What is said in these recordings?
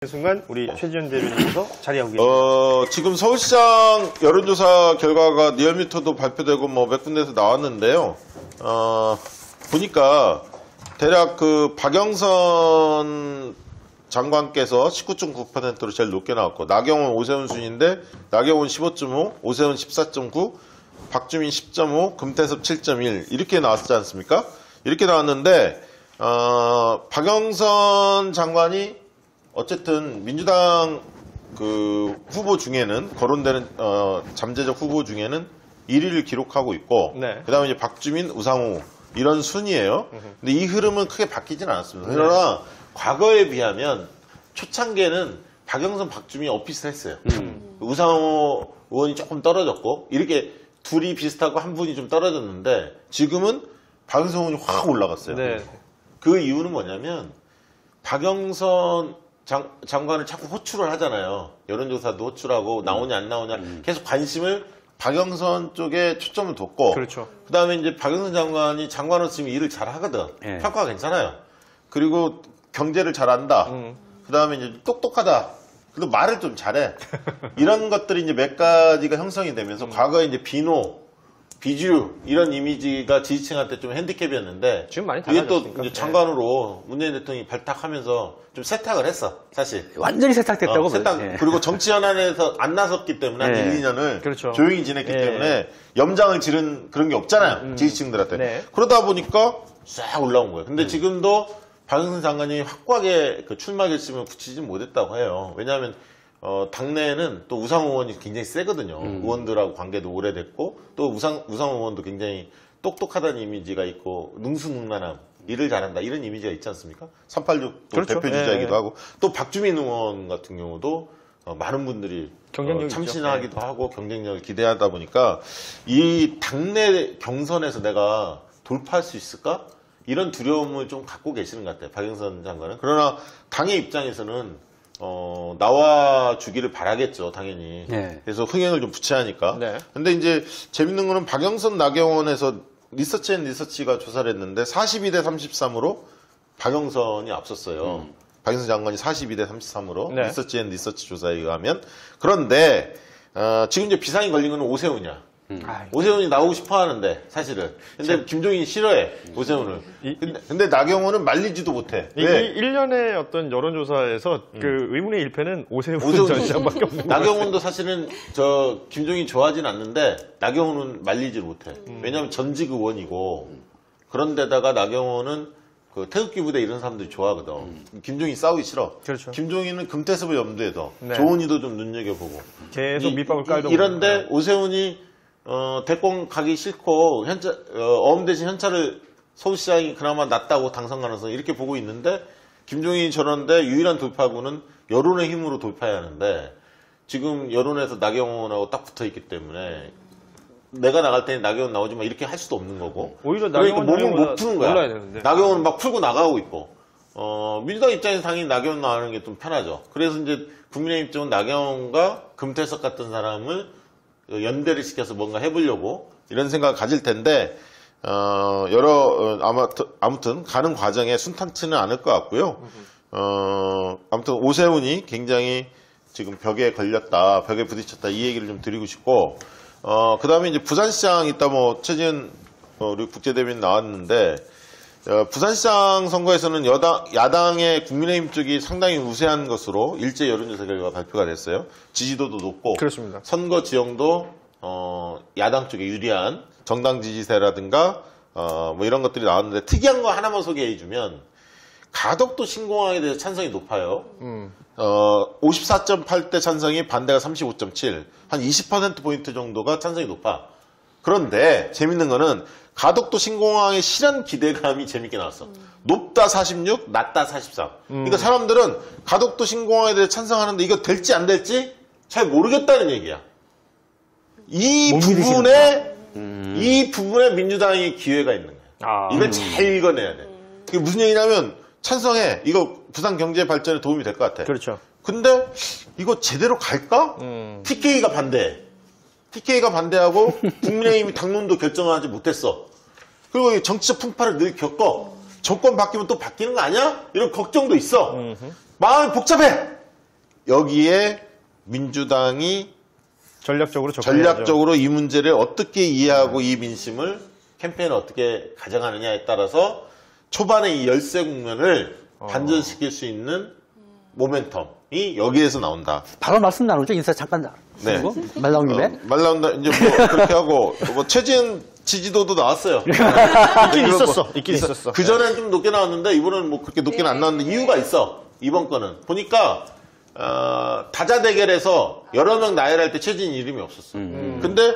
그 순간 우리 최지현 대변인께서 자리하고 계십니다. 지금 서울시장 여론조사 결과가 리얼미터도 발표되고 뭐 몇 군데에서 나왔는데요. 보니까 대략 그 박영선 장관께서 19.9%로 제일 높게 나왔고, 나경원, 오세훈 순인데 나경원 15.5, 오세훈 14.9, 박주민 10.5, 금태섭 7.1 이렇게 나왔지 않습니까? 이렇게 나왔는데 박영선 장관이 어쨌든 민주당 그 후보 중에는 거론되는 잠재적 후보 중에는 1위를 기록하고 있고, 네. 그다음에 이제 박주민, 우상호 이런 순이에요. 근데 이 흐름은 크게 바뀌진 않았습니다. 그러나 과거에 비하면 초창기에는 박영선, 박주민이 엇비슷했어요. 우상호 의원이 조금 떨어졌고, 이렇게 둘이 비슷하고 한 분이 좀 떨어졌는데 지금은 박영선 의원이 확 올라갔어요. 네. 그 이유는 뭐냐면 박영선 장관을 자꾸 호출을 하잖아요. 여론조사도 호출하고 나오냐 안 나오냐 계속 관심을 박영선 쪽에 초점을 뒀고, 그렇죠. 그 다음에 이제 박영선 장관이 장관으로서 지금 일을 잘 하거든. 네. 평가가 괜찮아요. 그리고 경제를 잘한다. 그 다음에 이제 똑똑하다. 그리고 말을 좀 잘해. 이런 것들이 이제 몇 가지가 형성이 되면서 과거에 이제 비노, 비주 이런 이미지가 지지층한테 좀 핸디캡이었는데, 지금 많이 이게 또 달라졌으니까. 이제 장관으로 문재인 대통령이 발탁하면서 좀 세탁을 했어, 사실. 완전히 세탁됐다고 세탁. 봐요. 예. 그리고 정치 현안에서 안 나섰기 때문에 한 예. 1, 2년을 그렇죠. 조용히 지냈기 예. 때문에 염장을 지른 그런 게 없잖아요. 지지층들한테. 네. 그러다 보니까 싹 올라온 거예요. 근데 지금도 박영선 장관이 확고하게 그 출마 결심을 굳히지 못했다고 해요. 왜냐하면 당내에는 또 우상호 의원이 굉장히 세거든요. 의원들하고 관계도 오래됐고, 또 우상호 의원도 굉장히 똑똑하다는 이미지가 있고, 능수능란함, 일을 잘한다 이런 이미지가 있지 않습니까? 386 그렇죠. 대표 주자이기도 예. 하고, 또 박주민 의원 같은 경우도 많은 분들이 경쟁력이 참신하기도 하고 경쟁력을 기대하다 보니까 이 당내 경선에서 내가 돌파할 수 있을까? 이런 두려움을 좀 갖고 계시는 것 같아요, 박영선 장관은. 그러나 당의 입장에서는 나와 주기를 바라겠죠, 당연히. 네. 그래서 흥행을 좀 부채하니까. 네. 근데 이제 재밌는 거는 박영선, 나경원에서 리서치가 조사를 했는데 42대 33으로 박영선이 앞섰어요. 박영선 장관이 42대 33으로 네. 리서치 조사에 의하면. 그런데 지금 이제 비상이 걸린 거는 오세훈이야. 오세훈이 나오고 싶어 하는데, 사실은. 근데 김종인이 싫어해, 오세훈을. 근데 나경원은 말리지도 못해. 이 왜? 1년의 어떤 여론조사에서 그 의문의 1패는 오세훈 전 시장밖에 없는 거예요. 나경원도 사실은 김종인 좋아하진 않는데 나경원은 말리질 못해. 왜냐하면 전직 의원이고, 그런데다가 나경원은 그 태극기 부대 이런 사람들이 좋아하거든. 김종인 싸우기 싫어. 그렇죠. 김종인은 금태섭을 염두에 둬. 네. 조은희도 좀 눈여겨보고. 계속 밑밥을 깔던 이런데 오세훈이 대권 가기 싫고 어음 대신 현찰을 서울시장이 그나마 낫다고 당선 가능성 이렇게 보고 있는데, 김종인이 저런데 유일한 돌파구는 여론의 힘으로 돌파해야 하는데, 지금 여론에서 나경원하고 딱 붙어있기 때문에 내가 나갈 때는 나경원 나오지 마 이렇게 할 수도 없는 거고, 오히려 그러니까 나경원 몸을 못 푸는 거야. 올라야 되는데. 나경원은 막 풀고 나가고 있고, 민주당 입장에서 당연히 나경원 나가는 게 좀 편하죠. 그래서 이제 국민의힘 쪽은 나경원과 금태섭 같은 사람을 연대를 시켜서 뭔가 해보려고 이런 생각을 가질 텐데, 아무튼 가는 과정에 순탄치는 않을 것 같고요. 아무튼 오세훈이 굉장히 지금 벽에 걸렸다, 벽에 부딪혔다 이 얘기를 좀 드리고 싶고, 그 다음에 이제 부산시장 이따 뭐 최지은 우리 국제대변인 나왔는데, 부산시장 선거에서는 야당의 국민의힘 쪽이 상당히 우세한 것으로 일제 여론조사 결과가 발표가 됐어요. 지지도도 높고, 그렇습니다. 선거 지형도 야당 쪽에 유리한 정당 지지세라든가 뭐 이런 것들이 나왔는데, 특이한 거 하나만 소개해주면 가덕도 신공항에 대해서 찬성이 높아요. 54.8대 찬성이, 반대가 35.7, 한 20%포인트 정도가 찬성이 높아. 그런데 재밌는 거는 가덕도 신공항의 실현 기대감이 재밌게 나왔어. 높다 46, 낮다 43. 그러니까 사람들은 가덕도 신공항에 대해 찬성하는데 이거 될지 안 될지 잘 모르겠다는 얘기야. 이 부분에 민주당이 기회가 있는 거야. 이걸 잘 읽어내야 돼. 그게 무슨 얘기냐면, 찬성해. 이거 부산 경제 발전에 도움이 될 것 같아. 그렇죠. 근데 이거 제대로 갈까? TK가 반대해. TK가 반대하고 국민의힘이 당론도 결정하지 못했어. 그리고 정치적 풍파를 늘 겪어. 정권 바뀌면 또 바뀌는 거 아니야? 이런 걱정도 있어. 마음이 복잡해. 여기에 민주당이 전략적으로 이 문제를 어떻게 이해하고 이 민심을 캠페인을 어떻게 가져가느냐에 따라서 초반에 이 열세 국면을 반전시킬 수 있는 모멘텀이 여기에서 나온다. 바로 말씀 나누죠. 인사 잠깐 네. 말 나온김에. 말 나온다. 이제 뭐 그렇게 하고 뭐 최지은 지지도도 나왔어요. 있긴 있었어. 그 전엔 좀 높게 나왔는데 이번은 뭐 그렇게 높게는 안 나왔는데 이유가 있어. 이번 거는 보니까 다자 대결에서 여러 명 나열할 때 최지은 이름이 없었어. 근데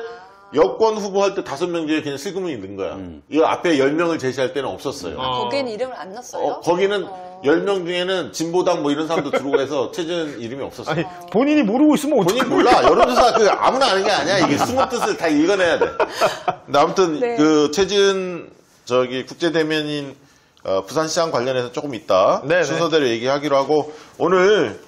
여권 후보 할 때 5명 중에 그냥 슬그머니 넣은 거야. 이 앞에 10명을 제시할 때는 없었어요. 거기에는 이름을 안 넣었어요? 거기는 10명 중에는 진보당 뭐 이런 사람도 들어오고 해서 최지은 이름이 없었어. 아니, 본인이 모르고 있으면 본인 어떡해. 몰라. 여론조사 그 아무나 아는 게 아니야. 이게 숨은 뜻을 다 읽어내야 돼. 근데 아무튼 네. 그 최지은 국제대면인 부산시장 관련해서 조금 이따 네네. 순서대로 얘기하기로 하고 오늘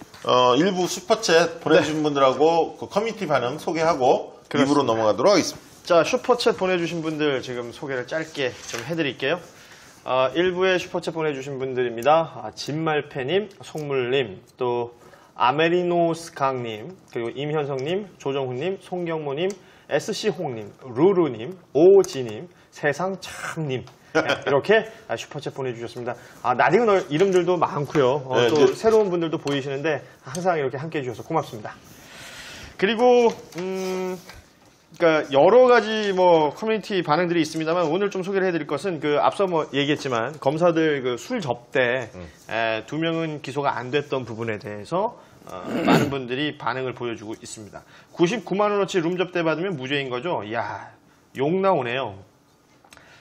일부 슈퍼챗 보내주신 분들하고 그 커뮤니티 반응 소개하고 2부로 넘어가도록 하겠습니다. 자, 슈퍼챗 보내주신 분들 지금 소개를 짧게 좀 해드릴게요. 1부에 슈퍼챗 보내주신 분들입니다. 진말패님, 송물님, 또 아메리노스강님, 그리고 임현성님, 조정훈님, 송경모님, SC홍님, 루루님, 오지님, 세상참님 이렇게 슈퍼챗 보내주셨습니다. 낯익은 이름들도 많고요. 네, 또 이제... 새로운 분들도 보이시는데 항상 이렇게 함께 해주셔서 고맙습니다. 그리고 그러니까 여러 가지 뭐 커뮤니티 반응들이 있습니다만 오늘 좀 소개를 해드릴 것은 그 앞서 뭐 얘기했지만 검사들 그 술 접대 2명은 기소가 안 됐던 부분에 대해서 많은 분들이 반응을 보여주고 있습니다. 99만 원어치 룸 접대 받으면 무죄인 거죠. 이야, 욕 나오네요.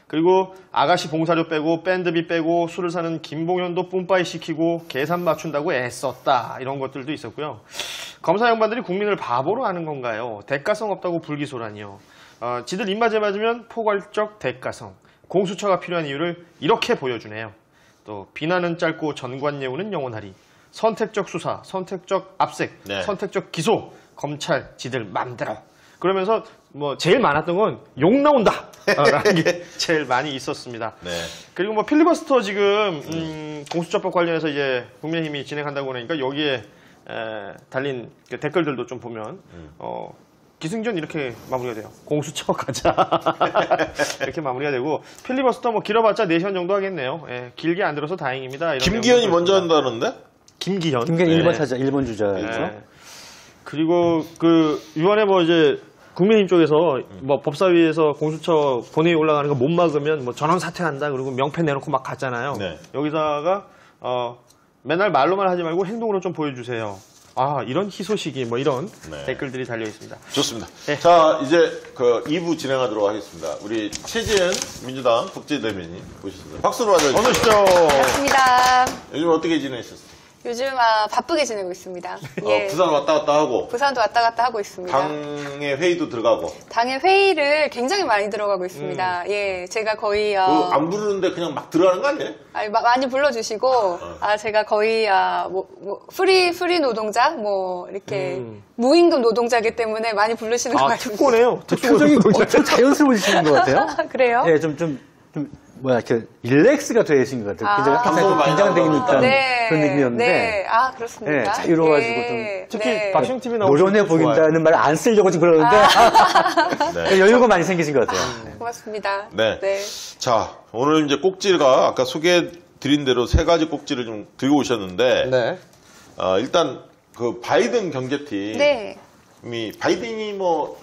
그리고 아가씨 봉사료 빼고 밴드비 빼고 술을 사는 김봉현도 뿜빠이 시키고 계산 맞춘다고 애썼다. 이런 것들도 있었고요. 검사 양반들이 국민을 바보로 하는 건가요? 대가성 없다고 불기소라니요. 지들 입맛에 맞으면 포괄적 대가성. 공수처가 필요한 이유를 이렇게 보여주네요. 또 비난은 짧고 전관예우는 영원하리. 선택적 수사, 선택적 압색, 네. 선택적 기소. 검찰 지들 맘대로. 그러면서 뭐 제일 많았던 건 욕 나온다 라는 게 제일 많이 있었습니다. 네. 그리고 뭐 필리버스터 지금 공수처법 관련해서 이제 국민의힘이 진행한다고 그러니까 여기에 달린 그 댓글들도 좀 보면 기승전 이렇게 마무리가 돼요. 공수처 가자 이렇게 마무리가 되고 필리버스터 뭐 길어봤자 4시간 정도 하겠네요. 예, 길게 안 들어서 다행입니다. 이런 김기현이 내용도 먼저 있습니다. 한다는데? 김기현. 김기현 네. 1번 타자, 1번 주자죠. 네. 그리고 그 이번에 뭐 이제 국민의힘 쪽에서 뭐 법사위에서 공수처 본회의 올라가는 거 못 막으면 뭐 전원 사퇴한다 그리고 명패 내놓고 막 갔잖아요. 네. 여기다가 맨날 말로만 하지 말고 행동으로 좀 보여주세요. 이런 희소식이 뭐 이런 네. 댓글들이 달려 있습니다. 좋습니다. 네. 자, 이제 그 2부 진행하도록 하겠습니다. 우리 최지은 민주당 국제대변인 모셨습니다. 박수로 맞아주세요. 어서 오십시오. 반갑습니다. 요즘 어떻게 지내셨어요? 요즘 바쁘게 지내고 있습니다. 예. 부산 왔다 갔다 하고 부산도 왔다 갔다 하고 있습니다. 당의 회의도 들어가고 당의 회의를 굉장히 많이 들어가고 있습니다. 예, 제가 거의 안 부르는데 그냥 막 들어가는 거 아니에요? 많이 불러주시고 제가 거의 프리 노동자 뭐 이렇게 무임금 노동자이기 때문에 많이 부르시는 것 같습니다. 특고네요. 표정이 엄청 자연스러우시신 것 같아요. 그래요? 예, 이렇게 릴렉스가 되신 것 같아요. 그죠? 항상 좀 긴장되니까 그런 느낌이었는데. 네, 그렇습니다. 네, 자유로워가지고 예, 특히 네. 박시영 TV 나오시는 노련해 보인다는 말 안 쓰려고 지금 그러는데 네. 여유가 많이 생기신 것 같아요. 고맙습니다. 네. 자, 오늘 이제 꼭지가 아까 소개해 드린 대로 3가지 꼭지를 좀 들고 오셨는데 네. 일단 그 바이든 경제팀이 네. 바이든이 뭐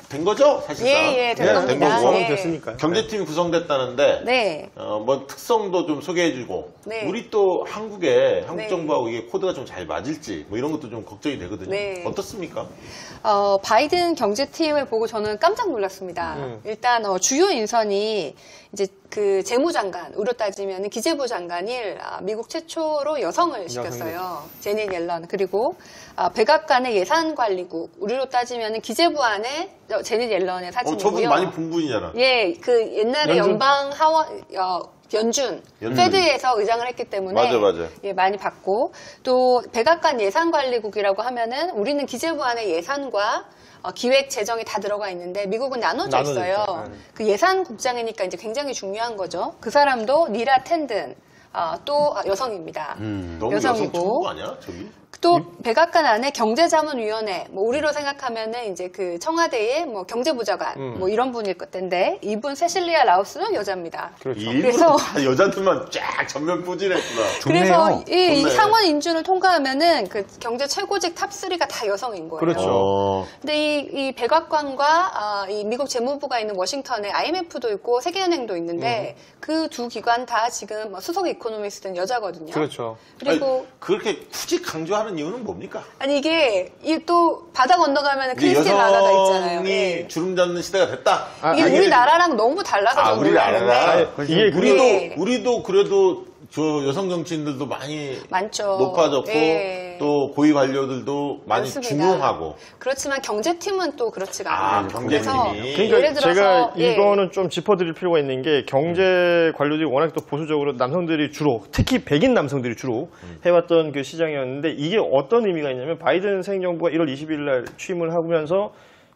된 거죠? 사실상. 예, 된 겁니다. 된 거고. 예. 됐으니까요. 경제팀이 구성됐다는데 네. 뭐 특성도 좀 소개해주고 네. 우리 또 한국 네. 정부하고 이게 코드가 좀 잘 맞을지 뭐 이런 것도 좀 걱정이 되거든요. 네. 어떻습니까? 바이든 경제팀을 보고 저는 깜짝 놀랐습니다. 일단 주요 인선이 이제 그 재무장관으로 따지면 기재부 장관일 미국 최초로 여성을 시켰어요. 제닛 옐런. 그리고 백악관의 예산관리국 우리로 따지면 기재부 안에 제닛 옐런의 사진이고요. 저분 많이 본 분이잖아. 예, 그 옛날에 연준? 연방 하원 연준 페드에서 의장을 했기 때문에 맞아. 예, 많이 받고 또 백악관 예산관리국이라고 하면은 우리는 기재부 안에 예산과 기획 재정이 다 들어가 있는데 미국은 나눠져 있어요. 그 예산국장이니까 이제 굉장히 중요한 거죠. 그 사람도 니라 텐든 또 여성입니다. 너무 여성 여성이고 천국 아니야? 저기? 또 백악관 안에 경제자문위원회, 뭐 우리로 생각하면은 이제 그 청와대의 뭐 경제보좌관 뭐 이런 분일 것 텐데 이분 세실리아 라우스는 여자입니다. 그렇죠. 일부러 다 여자들만 쫙 전면 포진했구나. 그래서 이 좋네. 상원 인준을 통과하면은 그 경제 최고직 탑3가 다 여성인 거예요. 그렇죠. 근데 이 백악관과 이 미국 재무부가 있는 워싱턴에 IMF도 있고 세계은행도 있는데 그 두 기관 다 지금 뭐 수석 이코노미스트는 여자거든요. 그렇죠. 그리고 그렇게 굳이 강조하는 이유는 뭡니까? 아니 이게 또 바다 건너가면 이제 크리스틴 라가가 있잖아요. 여성이 예. 주름 잡는 시대가 됐다. 이게 우리나라랑 너무 달라서 좀 우리나라랑. 놀랐는데 이게 네. 우리도 그래도 저 여성 정치인들도 많이 많죠. 높아졌고 예. 또 고위 관료들도 많이 많습니다. 중용하고. 그렇지만 경제팀은 또 그렇지가 않아요. 경제팀이. 그러니까 예를 들어서 제가 예. 이거는 좀 짚어드릴 필요가 있는 게 경제 관료들이 워낙 또 보수적으로 남성들이 주로 특히 백인 남성들이 주로 해왔던 그 시장이었는데 이게 어떤 의미가 있냐면 바이든 새 행정부가 1월 20일 날 취임을 하면서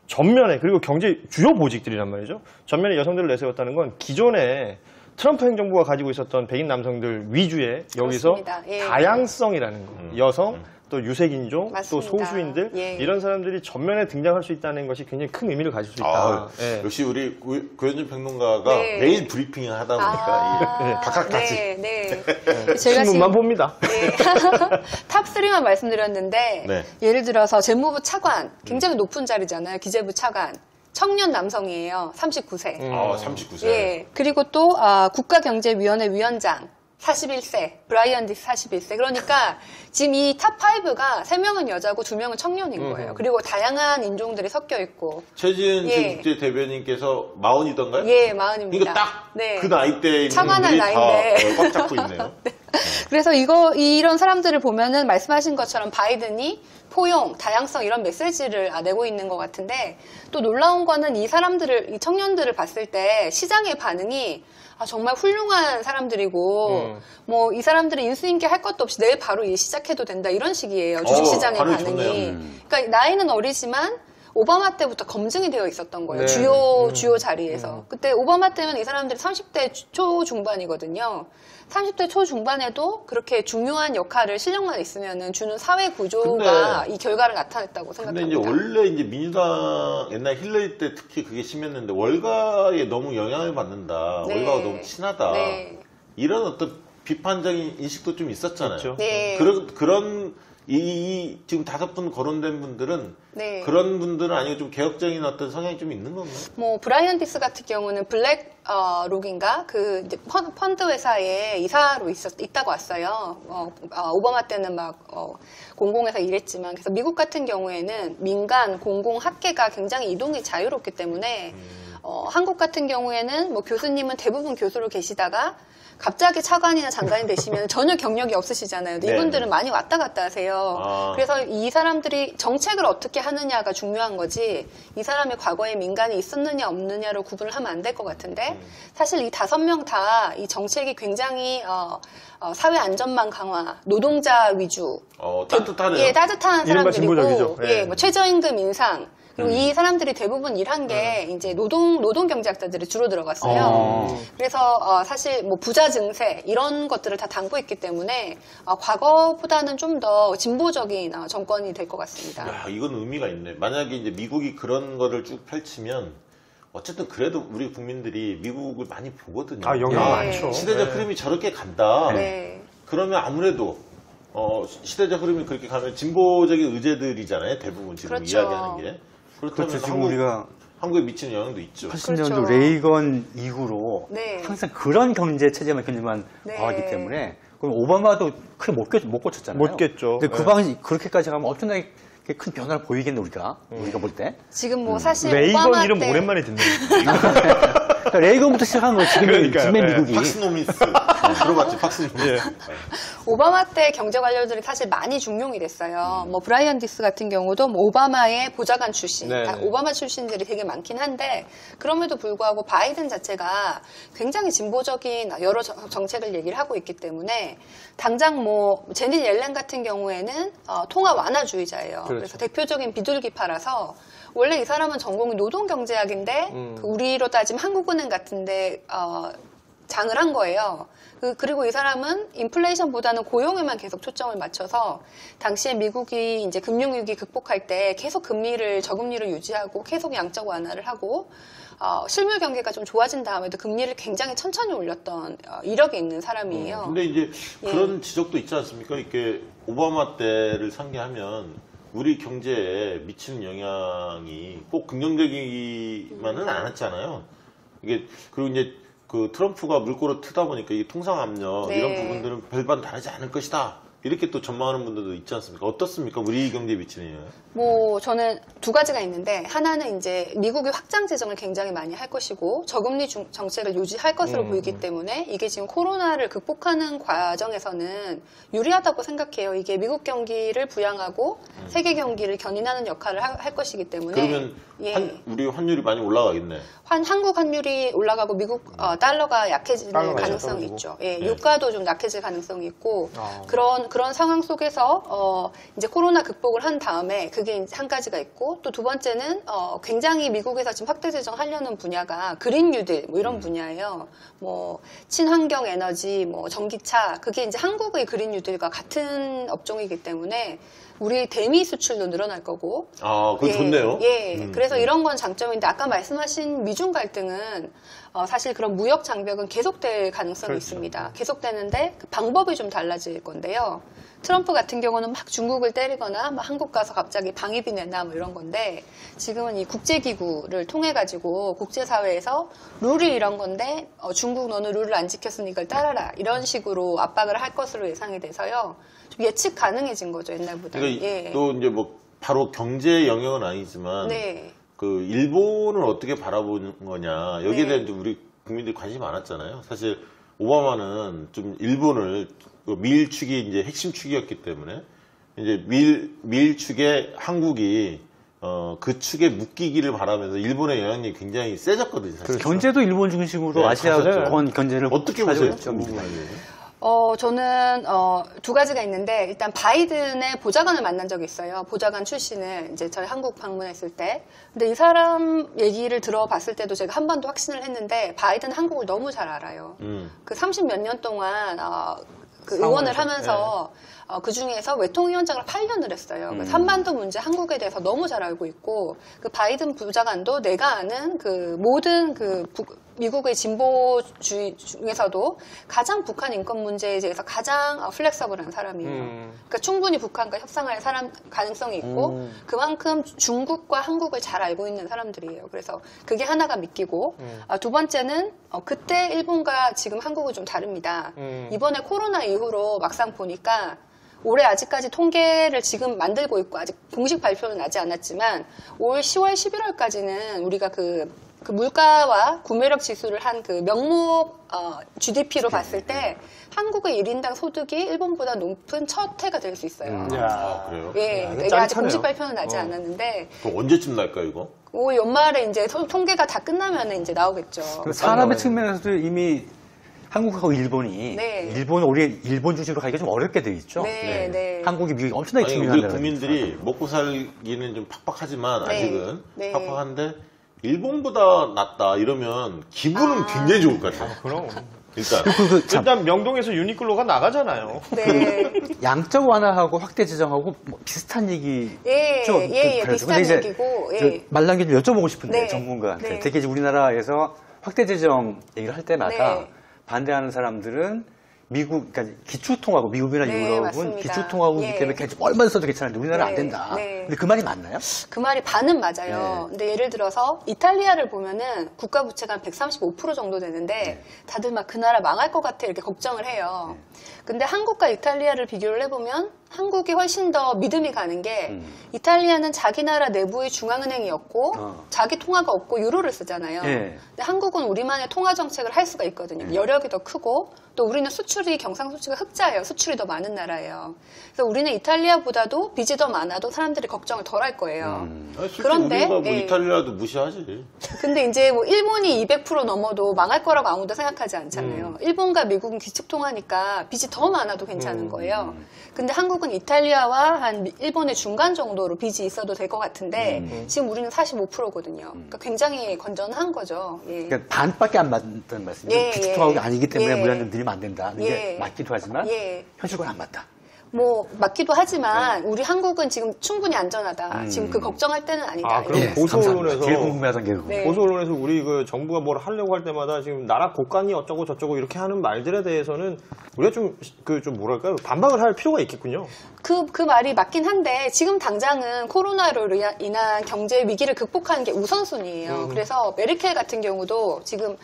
전면에 그리고 경제 주요 보직들이란 말이죠. 전면에 여성들을 내세웠다는 건 기존에 트럼프 행정부가 가지고 있었던 백인 남성들 위주의 여기서 그렇습니다. 예. 다양성이라는 거. 여성, 또 유색인종, 맞습니다. 또 소수인들 예. 이런 사람들이 전면에 등장할 수 있다는 것이 굉장히 큰 의미를 가질 수 있다. 아, 예. 역시 우리 고현준 평론가가 네. 매일 브리핑을 하다 보니까 아, 각각같이. 네. 제가 신문만 봅니다. 네. 탑3만 말씀드렸는데 네. 예를 들어서 재무부 차관 굉장히 높은 자리잖아요. 기재부 차관. 청년 남성이에요. 39세. 39세. 예. 그리고 또 국가경제위원회 위원장 41세. 브라이언 디스 41세. 그러니까 지금 이 탑5가 3명은 여자고 2명은 청년인 거예요. 그리고 다양한 인종들이 섞여 있고. 최지은 예. 지 국제 대변인께서 40이던가요? 예, 마흔입니다. 그러니까 딱 그 네. 나이대 있는 차관할 분들이 다 나이인데. 꽉 잡고 있네요. 그래서 이런 사람들을 보면은 말씀하신 것처럼 바이든이 포용, 다양성 이런 메시지를 내고 있는 것 같은데 또 놀라운 거는 이 청년들을 봤을 때 시장의 반응이 정말 훌륭한 사람들이고 뭐 이 사람들이 인수인계 할 것도 없이 내일 바로 일 시작해도 된다 이런 식이에요. 주식시장의 반응이 반응이. 좋네요. 그러니까 나이는 어리지만 오바마 때부터 검증이 되어 있었던 거예요. 네. 주요 자리에서. 그때 오바마 때는 이 사람들이 30대 초중반이거든요. 30대 초중반에도 그렇게 중요한 역할을 실력만 있으면 주는 사회 구조가 이 결과를 나타냈다고 근데 생각합니다. 이제 원래 이제 민주당 옛날 힐러리 때 특히 그게 심했는데 월가에 너무 영향을 받는다. 네. 월가가 너무 친하다. 네. 이런 어떤 비판적인 인식도 좀 있었잖아요. 있죠. 네. 그런 지금 5분 거론된 분들은 네. 그런 분들은 아니고 좀 개혁적인 어떤 성향이 좀 있는 건가요? 뭐 브라이언 디스 같은 경우는 블랙록인가 그 이제 펀드 회사에 이사로 있다고 왔어요. 오바마 때는 막 공공에서 일했지만 그래서 미국 같은 경우에는 민간 공공 학계가 굉장히 이동이 자유롭기 때문에 한국 같은 경우에는 뭐 교수님은 대부분 교수로 계시다가 갑자기 차관이나 장관이 되시면 전혀 경력이 없으시잖아요. 근데 네. 이분들은 많이 왔다 갔다 하세요. 그래서 이 사람들이 정책을 어떻게 하느냐가 중요한 거지 이 사람이 과거에 민간이 있었느냐 없느냐로 구분을 하면 안 될 것 같은데 사실 이 5명 다 이 정책이 굉장히 사회 안전망 강화, 노동자 위주, 따뜻하네요. 예, 따뜻한 이른바 사람들이고, 진보적이죠. 예. 예, 뭐 최저임금 인상. 그리고 이 사람들이 대부분 일한 게 이제 노동 경제학자들이 주로 들어갔어요. 그래서 사실 뭐 부자 증세 이런 것들을 다 담고 있기 때문에 과거보다는 좀 더 진보적인 정권이 될 것 같습니다. 야, 이건 의미가 있네. 만약에 이제 미국이 그런 거를 쭉 펼치면 어쨌든 그래도 우리 국민들이 미국을 많이 보거든요. 영향 많죠. 시대적 흐름이 저렇게 간다. 네. 그러면 아무래도 시대적 흐름이 그렇게 가면 진보적인 의제들이잖아요. 대부분 지금 그렇죠. 이야기하는 게. 그렇다면 그렇죠. 지금 우리가 한국에 미치는 영향도 있죠. 80년도 그렇죠. 레이건 이후로 네. 항상 그런 경제 체제만 견제만 네. 봐왔기 때문에 그럼 오바마도 크게 못 고쳤잖아요. 못 깼죠. 근데 그 네. 방이 그렇게까지 가면 엄청나게 큰 변화를 보이겠네 우리가 볼 때. 지금 뭐 사실 레이건 오바마 이름 때 오랜만에 듣는 그러니까 레이건부터 시작한 거예요. 그러니까요. 지금의 네. 미국이. 팍스노미스. 들어봤지, 팍스노미스. 예. 오바마 때 경제 관료들이 사실 많이 중용이 됐어요. 뭐 브라이언 디스 같은 경우도 뭐 오바마의 보좌관 출신, 네. 다 오바마 출신들이 되게 많긴 한데 그럼에도 불구하고 바이든 자체가 굉장히 진보적인 여러 정책을 얘기를 하고 있기 때문에 당장 뭐 제닛 옐렌 같은 경우에는 통화 완화주의자예요. 그렇죠. 그래서 대표적인 비둘기파라서 원래 이 사람은 전공이 노동경제학인데 그 우리로 따지면 한국은행 같은데 장을 한 거예요. 그리고 이 사람은 인플레이션보다는 고용에만 계속 초점을 맞춰서 당시에 미국이 이제 금융위기 극복할 때 계속 금리를 저금리를 유지하고 계속 양적 완화를 하고 실물 경기가 좀 좋아진 다음에도 금리를 굉장히 천천히 올렸던 이력이 있는 사람이에요. 근데 이제 예. 그런 지적도 있지 않습니까? 이렇게 오바마 때를 상기하면 우리 경제에 미치는 영향이 꼭 긍정적이만은 않았잖아요. 이게 그리고 이제 그 트럼프가 물꼬를 트다 보니까 이게 통상압력 네. 이런 부분들은 별반 다르지 않을 것이다. 이렇게 또 전망하는 분들도 있지 않습니까? 어떻습니까? 우리 경제에 미치는 영향? 뭐 저는 두 가지가 있는데 하나는 이제 미국이 확장 재정을 굉장히 많이 할 것이고 저금리 정책을 유지할 것으로 보이기 때문에 이게 지금 코로나를 극복하는 과정에서는 유리하다고 생각해요. 이게 미국 경기를 부양하고 세계 경기를 견인하는 역할을 할 것이기 때문에 그러면 예. 우리 환율이 많이 올라가겠네. 한국 환율이 올라가고 미국 달러가 약해지는 달러가 가능성이 떨어지고. 있죠. 예, 네. 유가도 좀 약해질 가능성이 있고 그런 상황 속에서 이제 코로나 극복을 한 다음에 그게 이제 한 가지가 있고 또 두 번째는 굉장히 미국에서 지금 확대 재정 하려는 분야가 그린 뉴딜 뭐 이런 분야예요. 뭐 친환경 에너지, 뭐 전기차 그게 이제 한국의 그린 뉴딜과 같은 업종이기 때문에 우리 대미 수출도 늘어날 거고. 아, 그거 좋네요. 예. 그래서 이런 건 장점인데 아까 말씀하신 미중 갈등은 사실 그런 무역 장벽은 계속될 가능성이 그렇죠. 있습니다. 계속되는데 그 방법이 좀 달라질 건데요. 트럼프 같은 경우는 막 중국을 때리거나 막 한국 가서 갑자기 방위비 내나 뭐 이런 건데 지금은 이 국제기구를 통해 가지고 국제사회에서 룰이 이런 건데 중국 너는 룰을 안 지켰으니 이걸 따라라 이런 식으로 압박을 할 것으로 예상이 돼서요. 좀 예측 가능해진 거죠 옛날보다. 그러니까 예. 또 이제 뭐 바로 경제 영역은 아니지만 네. 그 일본을 어떻게 바라보는 거냐 여기에 네. 대한 좀 우리 국민들이 관심이 많았잖아요. 사실 오바마는 좀 일본을 밀축이 이제 핵심 축이었기 때문에 이제 밀축에 한국이 그 축에 묶이기를 바라면서 일본의 영향력이 굉장히 세졌거든요. 사실. 경제도 일본 중심으로 네, 아시아권 경제를 어떻게 가지고 보세요? 있죠. 그 부분에 대해서? 저는 두 가지가 있는데 일단 바이든의 보좌관을 만난 적이 있어요. 보좌관 출신을 이제 저희 한국 방문했을 때. 근데 이 사람 얘기를 들어봤을 때도 제가 한 번도 확신을 했는데 바이든 한국을 너무 잘 알아요. 그 30 몇 년 동안 그 의원을 하면서 그 중에서 외통위원장을 8년을 했어요. 그래서 한반도 문제 한국에 대해서 너무 잘 알고 있고 그 바이든 부장관도 내가 아는 그 모든 그 미국의 진보주의 중에서도 가장 북한 인권 문제에 대해서 가장 플렉서블한 사람이에요. 그러니까 충분히 북한과 협상할 가능성이 있고 그만큼 중국과 한국을 잘 알고 있는 사람들이에요. 그래서 그게 하나가 믿기고 두 번째는 그때 일본과 지금 한국은 좀 다릅니다. 이번에 코로나 이후로 막상 보니까 올해 아직까지 통계를 지금 만들고 있고 아직 공식 발표는 나지 않았지만 올 10월, 11월까지는 우리가 그 물가와 구매력 지수를 한 그 명목 GDP로 봤을 때 한국의 1인당 소득이 일본보다 높은 첫 해가 될 수 있어요. 아, 그래요? 예, 그러니까 이게 아직 공식 발표는 나지 않았는데 그럼 언제쯤 날까 이거? 올 연말에 이제 통계가 다 끝나면 이제 나오겠죠. 산업의 측면에서도 이미 한국하고 일본이 네. 우리 일본 중심으로 가기가 좀 어렵게 돼 있죠. 네, 네. 한국이 미국이 엄청나게 아니, 중요한 우리 국민들이 먹고 살기는 좀 팍팍하지만 네. 아직은 네. 팍팍한데 일본보다 낫다 이러면 기분은 굉장히 좋을 것 같아요. 그럼. 일단 일단 명동에서 유니클로가 나가잖아요. 네. 양적 완화하고 확대 재정하고 뭐 비슷한 얘기죠. 예, 그래서. 비슷한 근데 이제 얘기고, 저 예. 말랑기 좀 여쭤보고 싶은데 네. 전문가한테 네. 되게 이제 우리나라에서 확대 재정 얘기를 할 때마다 네. 반대하는 사람들은 미국, 그러니까 기초통화국, 미국이나 네, 유럽은 맞습니다. 기초통화국이기 예. 때문에 얼마나 써도 괜찮은데 우리나라는 안 네, 된다. 네. 근데 그 말이 맞나요? 그 말이 반은 맞아요. 근데 예를 들어서 이탈리아를 보면은 국가 부채가 한 135% 정도 되는데 다들 막 그 나라 망할 것 같아 이렇게 걱정을 해요. 근데 한국과 이탈리아를 비교를 해보면 한국이 훨씬 더 믿음이 가는 게 이탈리아는 자기 나라 내부의 중앙은행이었고 자기 통화가 없고 유로를 쓰잖아요. 예. 근데 한국은 우리만의 통화 정책을 할 수가 있거든요. 여력이 더 크고 또 우리는 수출이 경상수지가 흑자예요. 수출이 더 많은 나라예요. 그래서 우리는 이탈리아보다도 빚이 더 많아도 사람들이 걱정을 덜 할 거예요. 솔직히 그런데, 우리가 뭐 예. 이탈리아도 무시하지. 근데 이제 뭐 일본이 200% 넘어도 망할 거라고 아무도 생각하지 않잖아요. 일본과 미국은 기축통화니까 빚이 더 많아도 괜찮은 거예요. 근데 한국은 한국은 이탈리아와 한 일본의 중간 정도로 빚이 있어도 될 것 같은데 지금 우리는 45%거든요. 그러니까 굉장히 건전한 거죠. 예. 그러니까 반밖에 안 맞다는 말씀이죠. 예, 비트토하고 예. 아니기 때문에 예. 물량을 늘리면 안 된다. 이게 예. 맞기도 하지만 예. 현실과는 안 맞다. 뭐 맞기도 하지만 우리 한국은 지금 충분히 안전하다. 지금 그 걱정할 때는 아니다. 아, 그럼 예. 보수 감사합니다. 언론에서 제일 궁금해하던 게 그거. 네. 보수 언론에서 우리 그 정부가 뭘 하려고 할 때마다 지금 나라 국간이 어쩌고 저쩌고 이렇게 하는 말들에 대해서는 우리가 좀 뭐랄까요? 반박을 할 필요가 있겠군요. 그 말이 맞긴 한데 지금 당장은 코로나로 인한 경제 위기를 극복하는 게 우선순위예요. 그래서 메르켈 같은 경우도 지금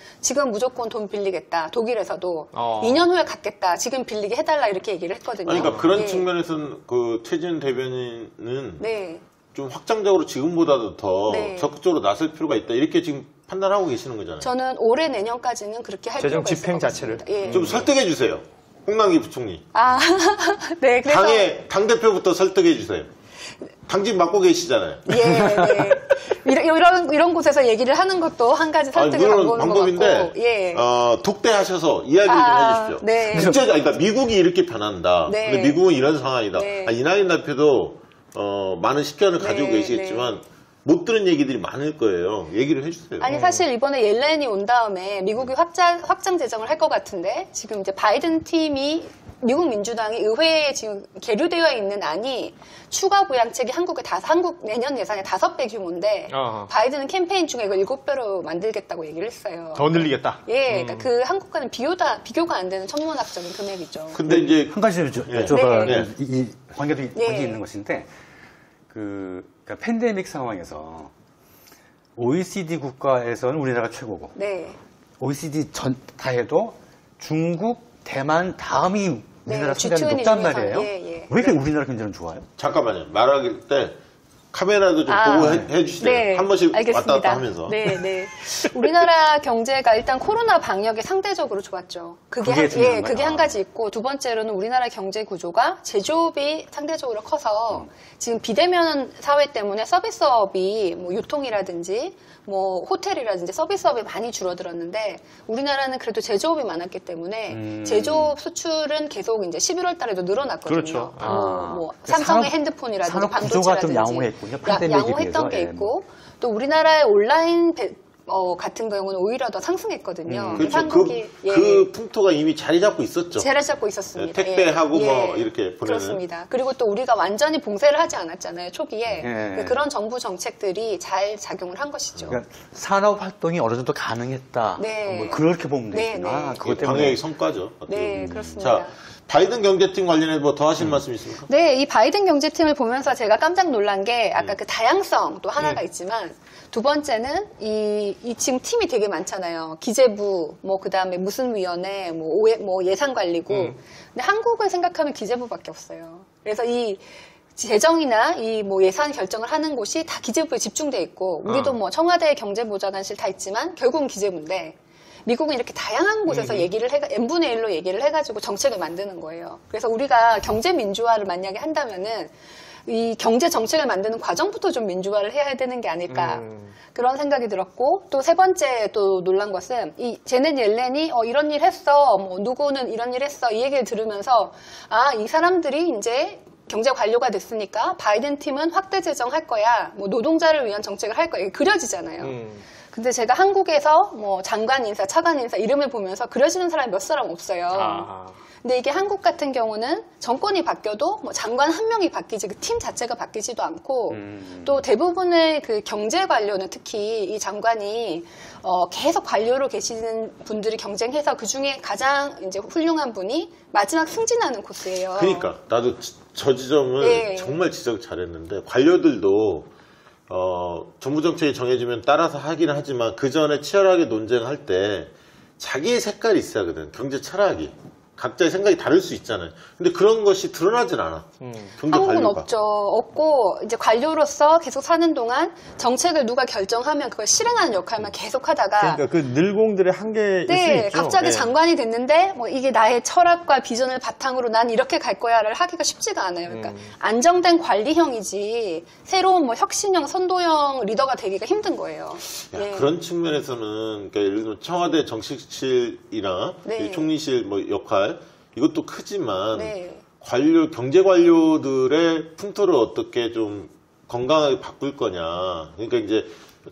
무조건 돈 빌리겠다. 독일에서도 2년 후에 갚겠다. 지금 빌리게 해달라 이렇게 얘기를 했거든요. 아니, 그러니까 그런 예. 측면에서는 그 최진 대변인은 네. 좀 확장적으로 지금보다도 더 네. 적극적으로 나설 필요가 있다. 이렇게 지금 판단하고 계시는 거잖아요. 저는 올해 내년까지는 그렇게 할 재정 필요가 집행 있을 것 자체를. 같습니다. 예. 좀 설득해 주세요. 홍남기 부총리. 아, 네. 그래서 당대표부터 설득해 주세요. 당직 맡고 계시잖아요. 예, 네. 이런 곳에서 얘기를 하는 것도 한 가지 설득의 물론 방법인 방법인데, 것 같고, 예. 독대하셔서 이야기를 좀 해주십시오. 네. 그러니까 미국이 이렇게 변한다. 네. 근데 미국은 이런 상황이다. 네. 이낙연 대표도 많은 식견을 가지고 네, 계시겠지만 못 들은 얘기들이 많을 거예요. 얘기를 해주세요. 아니 사실 이번에 옐렌이 온 다음에 미국이 확장 재정을 할 것 같은데 지금 이제 바이든 팀이 미국 민주당이 의회에 지금 계류되어 있는 안이 추가 부양책이 한국 내년 예산의 5배 규모인데 어허. 바이든은 캠페인 중에 이걸 7배로 만들겠다고 얘기를 했어요. 더 늘리겠다. 예, 그러니까 그 한국과는 비교가 안 되는 천문학적인 금액이죠. 근데 이제 한 가지 예. 여쭤봐야 네. 이 관계도 네. 있는 것인데 그러니까 팬데믹 상황에서 OECD 국가에서는 우리나라가 최고고 네. OECD 전 다 해도 중국, 대만 다음이 우리나라 네, 성장이 G20 높단 중에서. 말이에요. 예, 예. 왜 이렇게 네. 우리나라 경제는 좋아요? 잠깐만요. 말할 때 카메라도 좀 보고 해주시죠. 네, 한 번씩 알겠습니다. 왔다 갔다 하면서. 네, 네. 우리나라 경제가 일단 코로나 방역에 상대적으로 좋았죠. 그게 중요한 그게 거야. 한 가지 있고 두 번째로는 우리나라 경제 구조가 제조업이 상대적으로 커서 지금 비대면 사회 때문에 서비스업이 뭐 유통이라든지 뭐 호텔이라든지 서비스업이 많이 줄어들었는데 우리나라는 그래도 제조업이 많았기 때문에 제조업 수출은 계속 이제 11월 달에도 늘어났거든요. 그렇죠. 뭐 삼성의 핸드폰이라든지 산업 구조가 좀 반도체라든지 양호했군요. 팬데믹에 양호했던 비해서. 게 예. 있고 또 우리나라의 온라인 같은 경우는 오히려 더 상승했거든요. 그렇죠. 한국이 그 풍토가 이미 자리 잡고 있었죠. 자리 잡고 있었습니다. 택배하고 뭐 이렇게 보내는. 그렇습니다. 그리고 또 우리가 완전히 봉쇄를 하지 않았잖아요. 초기에. 예. 그런 정부 정책들이 잘 작용을 한 것이죠. 그러니까 산업 활동이 어느 정도 가능했다. 네. 뭐 그렇게 보면 네, 되겠구나. 네. 그것 때문에 방역의 성과죠. 어떻게 네, 보면. 그렇습니다. 자, 바이든 경제팀 관련해 뭐 더 하실 말씀 있습니까? 네, 이 바이든 경제팀을 보면서 제가 깜짝 놀란 게 아까 그 다양성 또 하나가 있지만 두 번째는 이 지금 팀이 되게 많잖아요. 기재부, 뭐 그다음에 무슨 위원회, 뭐 예산관리국. 근데 한국을 생각하면 기재부밖에 없어요. 그래서 이 재정이나 이 뭐 예산 결정을 하는 곳이 다 기재부에 집중돼 있고 우리도 뭐 청와대 경제보좌관실 다 있지만 결국은 기재부인데 미국은 이렇게 다양한 곳에서 n분의 1로 얘기를 해가지고 정책을 만드는 거예요. 그래서 우리가 경제 민주화를 만약에 한다면은 이 경제 정책을 만드는 과정부터 좀 민주화를 해야 되는 게 아닐까 그런 생각이 들었고 또 세 번째 또 놀란 것은 이 제넷 옐렌이 이런 일 했어 뭐 누구는 이런 일 했어 이 얘기를 들으면서 이 사람들이 이제 경제 관료가 됐으니까 바이든 팀은 확대 재정할 거야 뭐 노동자를 위한 정책을 할 거야 이게 그려지잖아요. 근데 제가 한국에서 뭐 장관 인사, 차관 인사 이름을 보면서 그려지는 사람이 몇 사람 없어요. 근데 이게 한국 같은 경우는 정권이 바뀌어도 뭐 장관 한 명이 바뀌지 그 팀 자체가 바뀌지도 않고 또 대부분의 그 경제 관료는 특히 이 장관이 계속 관료로 계시는 분들이 경쟁해서 그 중에 가장 이제 훌륭한 분이 마지막 승진하는 코스예요. 그러니까 나도 저 지점을 네. 정말 지적 잘했는데 관료들도 정부 정책이 정해지면 따라서 하긴 하지만 그 전에 치열하게 논쟁할 때 자기의 색깔이 있어야 하거든. 경제 철학이. 각자의 생각이 다를 수 있잖아요. 근데 그런 것이 드러나진 않아. 경제 한국은 관료가. 없죠. 없고 이제 관료로서 계속 사는 동안 정책을 누가 결정하면 그걸 실행하는 역할만 계속 하다가 그러니까 그 늘공들의 한계일 수 네, 있죠. 갑자기 네. 장관이 됐는데 뭐 이게 나의 철학과 비전을 바탕으로 난 이렇게 갈 거야를 하기가 쉽지가 않아요. 그러니까 안정된 관리형이지 새로운 뭐 혁신형, 선도형 리더가 되기가 힘든 거예요. 야, 예. 그런 측면에서는 그러니까 예를 들면 청와대 정식실이나 네. 이 총리실 뭐 역할 이것도 크지만 네. 경제 관료들의 풍토를 어떻게 좀 건강하게 바꿀 거냐. 그러니까 이제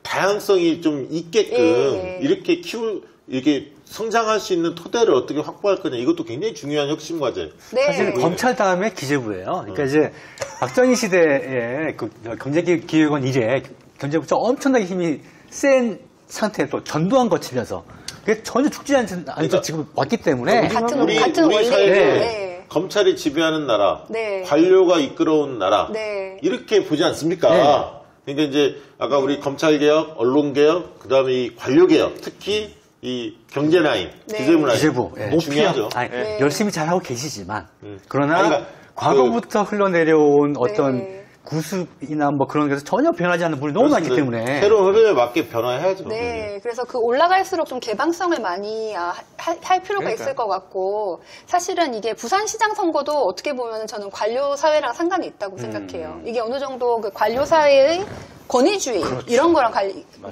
다양성이 좀 있게끔 예. 이렇게 성장할 수 있는 토대를 어떻게 확보할 거냐. 이것도 굉장히 중요한 혁신 과제. 네. 사실 검찰 다음에 기재부예요. 그러니까 이제 박정희 시대에 그 경제기획원 이래 경제부처 엄청나게 힘이 센 상태에서 전두환 거치면서 그게 전혀 죽지 않죠. 지금 왔기 때문에 같은 우리 원리. 사회에 네. 검찰이 지배하는 나라, 네. 관료가 이끌어온 나라, 네. 이렇게 보지 않습니까? 네. 그러니까 이제 아까 우리 검찰개혁, 언론개혁, 그 다음에 이 관료개혁, 특히 이 경제 라인, 네. 기재부 라인. 기재부 예. 중요하죠. 아니, 네. 열심히 잘하고 계시지만 그러나 아니, 그러니까 과거부터 흘러내려온 어떤 네. 구습이나 뭐 그런 것에서 전혀 변하지 않는 분이 너무 많기 때문에 새로운 흐름에 맞게 변화해야죠. 네, 그래서 그 올라갈수록 좀 개방성을 많이 할 필요가 있을 것 같고, 사실은 이게 부산시장 선거도 어떻게 보면 저는 관료 사회랑 상관이 있다고 생각해요. 이게 어느 정도 그 관료 사회의 권위주의 이런 거랑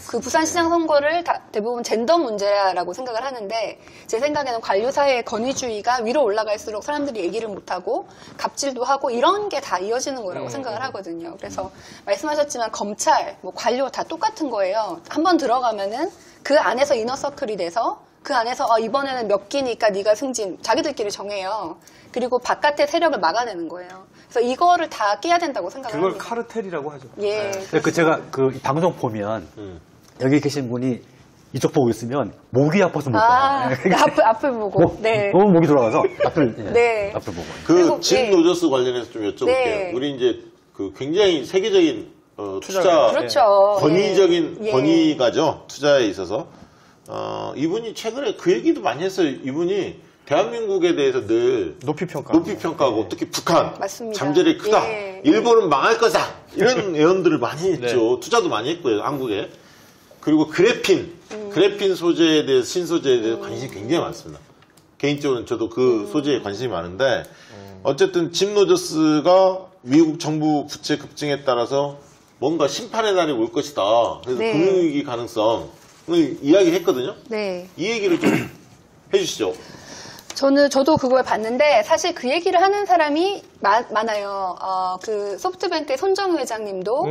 그 부산시장 선거를 대부분 젠더 문제라고 생각을 하는데, 제 생각에는 관료 사회의 권위주의가 위로 올라갈수록 사람들이 얘기를 못하고 갑질도 하고 이런 게 다 이어지는 거라고 생각을 하거든요. 그래서 말씀하셨지만 검찰, 뭐 관료 다 똑같은 거예요. 한번 들어가면은 그 안에서 이너서클이 돼서 그 안에서 이번에는 몇 기니까 네가 승진, 자기들끼리 정해요. 그리고 바깥의 세력을 막아내는 거예요. 그래서 이거를 다 깨야 된다고 생각을 그걸 합니다. 카르텔이라고 하죠. 예. 그 제가 그 방송 보면 여기 계신 분이 이쪽 보고 있으면 목이 아파서 못 봐요. 앞을 보고. 네. 너무 목이 돌아가서 앞을 네. 앞을 보고. 그리고, 그 진 노저스 관련해서 좀 여쭤볼게요. 네. 우리 이제 그 굉장히 세계적인 투자 그렇죠. 권위적인 예. 권위가죠. 투자에 있어서 이분이 최근에 그 얘기도 많이 했어요. 이분이 대한민국에 대해서 늘 높이 평가. 높이 평가하고 특히 북한 맞습니다. 잠재력이 크다. 예. 일본은 망할 거다. 이런 예언들을 많이 했죠. 투자도 많이 했고요. 한국에. 그리고 그래핀 소재에 대해서 신소재에 대해서 관심이 굉장히 많습니다. 개인적으로는 저도 그 소재에 관심이 많은데 어쨌든 짐 로저스가 미국 정부 부채 급증에 따라서 뭔가 심판의 날이 올 것이다. 그래서 네. 금융위기 가능성을 이야기했거든요. 네. 이 얘기를 좀 해주시죠. 저도 그걸 봤는데 사실 그 얘기를 하는 사람이 많아요. 그 소프트뱅크의 손정우 회장님도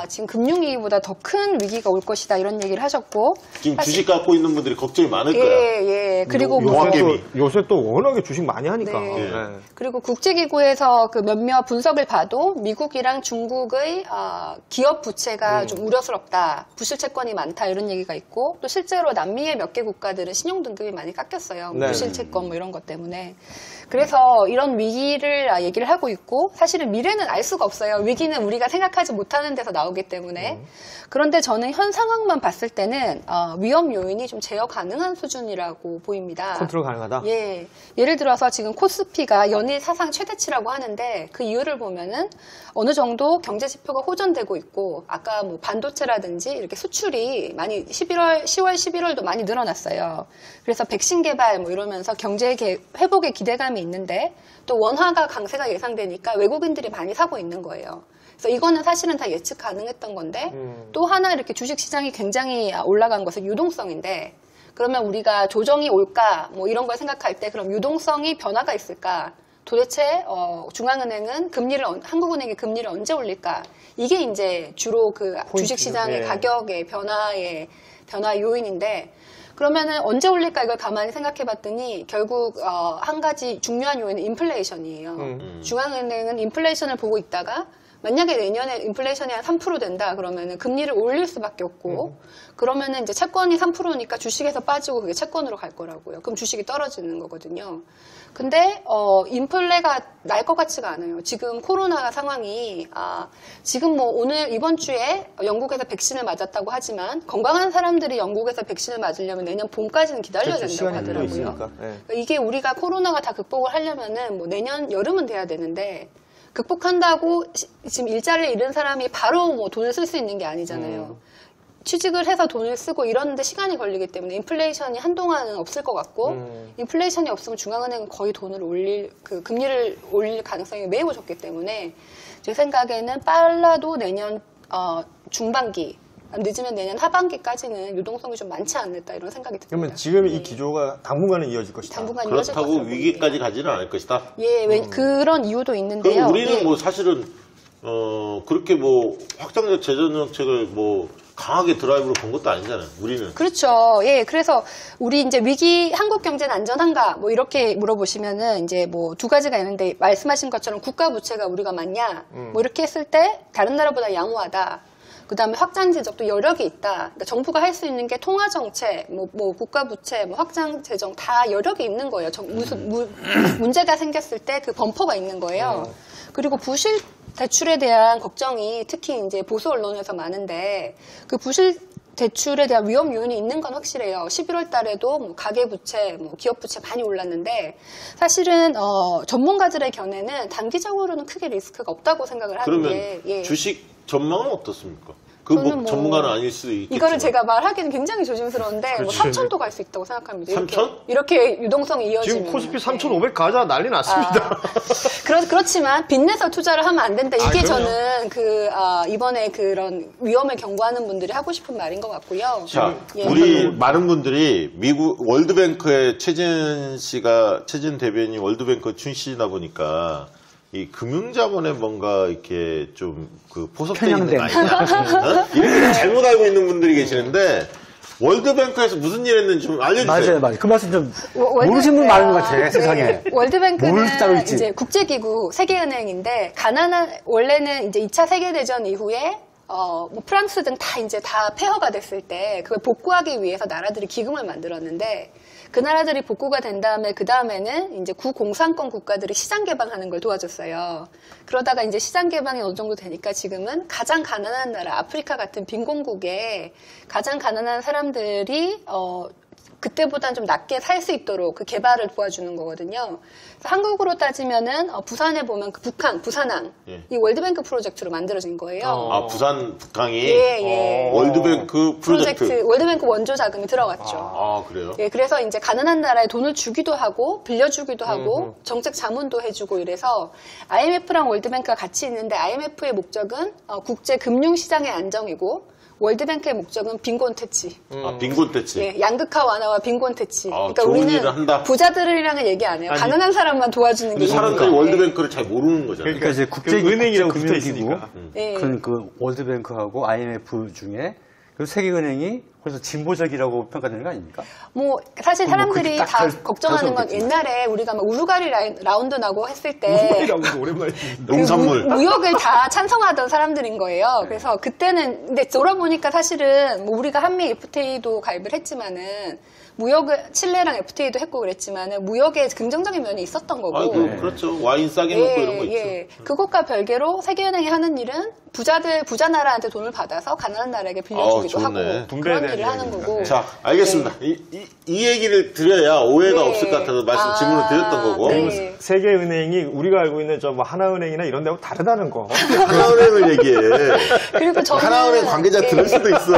지금 금융위기보다 더 큰 위기가 올 것이다 이런 얘기를 하셨고 지금 사실- 주식 갖고 있는 분들이 걱정이 많을 거야. 예. 그리고 뭐 용화개미. 요새 또 워낙에 주식 많이 하니까. 네. 예. 네. 그리고 국제기구에서 그 몇몇 분석을 봐도 미국이랑 중국의 기업 부채가 좀 우려스럽다, 부실채권이 많다 이런 얘기가 있고 또 실제로 남미의 몇 개 국가들은 신용등급이 많이 깎였어요. 네. 부실채권 뭐 이런 것 때문에. 그래서 이런 위기를 얘기를 하고 있고 사실은 미래는 알 수가 없어요. 위기는 우리가 생각하지 못하는 데서 나오기 때문에. 그런데 저는 현 상황만 봤을 때는 위험 요인이 좀 제어 가능한 수준이라고 보입니다. 컨트롤 가능하다. 예. 예를 들어서 지금 코스피가 연일 사상 최대치라고 하는데 그 이유를 보면은 어느 정도 경제 지표가 호전되고 있고 아까 뭐 반도체라든지 이렇게 수출이 많이 10월, 11월도 많이 늘어났어요. 그래서 백신 개발 뭐 이러면서 경제 회복의 기대감이 있는데 또 원화가 강세가 예상되니까 외국인들이 많이 사고 있는 거예요. 그래서 이거는 사실은 다 예측 가능했던 건데 또 하나 이렇게 주식시장이 굉장히 올라간 것은 유동성인데 그러면 우리가 조정이 올까 뭐 이런 걸 생각할 때 그럼 유동성이 변화가 있을까? 도대체 중앙은행은 한국은행이 금리를 언제 올릴까? 이게 이제 주로 그 주식시장의 예. 가격의 변화 요인인데 그러면은 언제 올릴까 이걸 가만히 생각해봤더니 결국 한 가지 중요한 요인은 인플레이션이에요. 중앙은행은 인플레이션을 보고 있다가 만약에 내년에 인플레이션이 한 3% 된다 그러면은 금리를 올릴 수밖에 없고 그러면은 이제 채권이 3%니까 주식에서 빠지고 그게 채권으로 갈 거라고요. 그럼 주식이 떨어지는 거거든요. 근데 인플레가 날 것 같지가 않아요. 지금 코로나 상황이 지금 뭐 오늘 이번 주에 영국에서 백신을 맞았다고 하지만 건강한 사람들이 영국에서 백신을 맞으려면 내년 봄까지는 기다려야 그렇죠. 된다고 시간이 또 하더라고요. 있으니까. 네. 그러니까 이게 우리가 코로나가 다 극복을 하려면은 뭐 내년 여름은 돼야 되는데 극복한다고 지금 일자리를 잃은 사람이 바로 뭐 돈을 쓸 수 있는 게 아니잖아요. 취직을 해서 돈을 쓰고 이러는데 시간이 걸리기 때문에 인플레이션이 한동안은 없을 것 같고 인플레이션이 없으면 중앙은행은 거의 금리를 올릴 가능성이 매우 적기 때문에 제 생각에는 빨라도 내년 중반기 늦으면 내년 하반기까지는 유동성이 좀 많지 않을까 이런 생각이 듭니다. 그러면 지금 이 기조가 당분간은 이어질 것이다. 당분간 이어질 것 그렇다고 같습니다. 위기까지 가지는 않을 것이다. 예, 그런 이유도 있는데요. 그럼 우리는 예. 뭐 사실은 그렇게 뭐 확장적 재정 정책을 뭐 강하게 드라이브로 건 것도 아니잖아요. 우리는. 그렇죠. 예, 그래서 우리 이제 위기 한국 경제는 안전한가 뭐 이렇게 물어보시면은 이제 뭐 두 가지가 있는데 말씀하신 것처럼 국가 부채가 우리가 많냐 뭐 이렇게 했을 때 다른 나라보다 양호하다. 그다음에 확장 재정도 여력이 있다. 그러니까 정부가 할 수 있는 게 통화 정책, 뭐 국가 부채, 뭐 확장 재정 다 여력이 있는 거예요. 무슨 문제가 생겼을 때 그 범퍼가 있는 거예요. 그리고 부실 대출에 대한 걱정이 특히 이제 보수 언론에서 많은데 그 부실 대출에 대한 위험 요인이 있는 건 확실해요. 11월 달에도 뭐 가계부채, 뭐 기업부채 많이 올랐는데 사실은 전문가들의 견해는 단기적으로는 크게 리스크가 없다고 생각을 하는 그러면 게 예. 주식 전망은 어떻습니까? 그 뭐 저는 뭐 전문가는 아닐 수도 있겠지만. 이거를 제가 말하기는 굉장히 조심스러운데 뭐 그렇지. 3천도 갈 수 있다고 생각합니다. 이렇게, 3,000? 이렇게 유동성이 이어지면 지금 코스피 3,500 가자 난리 났습니다. 그렇지만 빚내서 투자를 하면 안 된다. 이게 그럼요. 저는 이번에 그런 위험을 경고하는 분들이 하고 싶은 말인 것 같고요. 자, 예. 우리 많은 분들이 미국 월드뱅크의 최진 대변인이 월드뱅크 출신이다 보니까 이 금융자본에 뭔가 이렇게 좀 그 포섭되어 있는 거 편향된. 아니냐? 어? 이렇게 잘못 알고 있는 분들이 계시는데 월드뱅크에서 무슨 일 했는지 좀 알려주세요. 맞아요. 그 말씀 좀 월드- 모르시는 분 많은 것 같아, 네. 세상에. 뭘 따로 월드뱅크는 있지? 이제 국제기구 세계은행인데 원래는 이제 2차 세계대전 이후에 뭐 프랑스 등 다 폐허가 됐을 때 그걸 복구하기 위해서 나라들이 기금을 만들었는데 그 나라들이 복구가 된 다음에 그 다음에는 이제 구공산권 국가들이 시장 개방하는 걸 도와줬어요. 그러다가 이제 시장 개방이 어느 정도 되니까 지금은 가장 가난한 나라 아프리카 같은 빈곤국에 가장 가난한 사람들이 그때보다는 좀 낮게 살 수 있도록 그 개발을 도와주는 거거든요. 그래서 한국으로 따지면은 부산에 보면 그 부산항 예. 이 월드뱅크 프로젝트로 만들어진 거예요. 아, 부산 북항이 예. 월드뱅크 프로젝트. 월드뱅크 원조 자금이 들어갔죠. 아, 그래요? 예, 그래서 이제 가난한 나라에 돈을 주기도 하고 빌려주기도 하고 정책 자문도 해주고 이래서 IMF랑 월드뱅크가 같이 있는데 IMF의 목적은 국제 금융 시장의 안정이고 월드뱅크의 목적은 빈곤 퇴치. 아, 빈곤 퇴치. 예, 양극화 완화와 빈곤 퇴치. 그러니까 좋은 우리는 일을 한다. 부자들이랑은 얘기 안 해요. 아니, 가난한 사람만 도와주는 게 근데 사람들이 있는 거예요. 월드뱅크를 잘 모르는 거잖아요. 그러니까 이제 국제 은행이라고 붙어 금융기구, 있으니까. 예. 그 월드뱅크하고 IMF 중에 그 세계은행이 그래서 진보적이라고 평가되는 거 아닙니까? 뭐 사실 사람들이 그렇게 딱 다 갈 걱정하는 건 없겠지만. 옛날에 우리가 막 우루과리 라운드 나고 했을 때 오랜만에 농산물. 무역을 다 찬성하던 사람들인 거예요. 그래서 그때는 근데 돌아보니까 사실은 뭐 우리가 한미 FTA도 가입을 했지만은 무역을 칠레랑 FTA도 했고 그랬지만은 무역에 긍정적인 면이 있었던 거고. 아이고, 그렇죠. 와인 싸게 먹고 이런 거 있죠. 그것과 별개로 세계은행이 하는 일은 부자 나라한테 돈을 받아서 가난한 나라에게 빌려주기도 좋네. 하고 분배에 그런 대한 일을 하는 이야기입니다. 거고. 네. 자, 알겠습니다. 이 얘기를 드려야 오해가 네. 없을 것 같아서 질문을 드렸던 거고. 네. 세계은행이 우리가 알고 있는 저 뭐 하나은행이나 이런 데하고 다르다는 거. 하나은행을 얘기해. 그리고 저는 하나은행 관계자 예. 들을 수도 있어.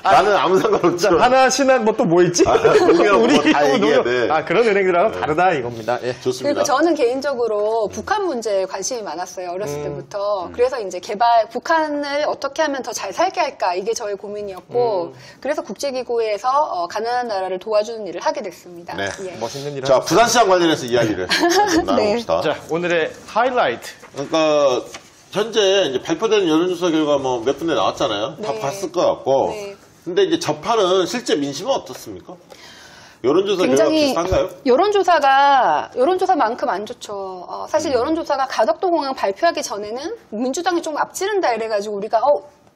나는 아무 상관없죠. 하나, 신한 뭐 또 뭐 있지? 농협 뭐다 얘기해야 돼. 그런 은행들하고 다르다 이겁니다. 예. 좋습니다. 그리고 저는 개인적으로 북한 문제에 관심이 많았어요. 어렸을 때부터. 그래서 이제 북한을 어떻게 하면 더 잘 살게 할까 이게 저의 고민이었고 그래서 국제기구에서 가난한 나라를 도와주는 일을 하게 됐습니다. 네. 예. 멋있는 일 자, 하셨어요. 부산시장 관련해서 이야기를 좀 나눠봅시다. 자, 오늘의 하이라이트. 그러니까 현재 이제 발표된 여론조사 결과 뭐 몇 군데 나왔잖아요. 다 네. 봤을 것 같고. 네. 근데 이제 접하는 실제 민심은 어떻습니까? 여론조사 결과 비슷한가요? 여론조사만큼 안 좋죠. 사실 여론조사가 가덕도 공항 발표하기 전에는 민주당이 좀 앞지른다 이래가지고 우리가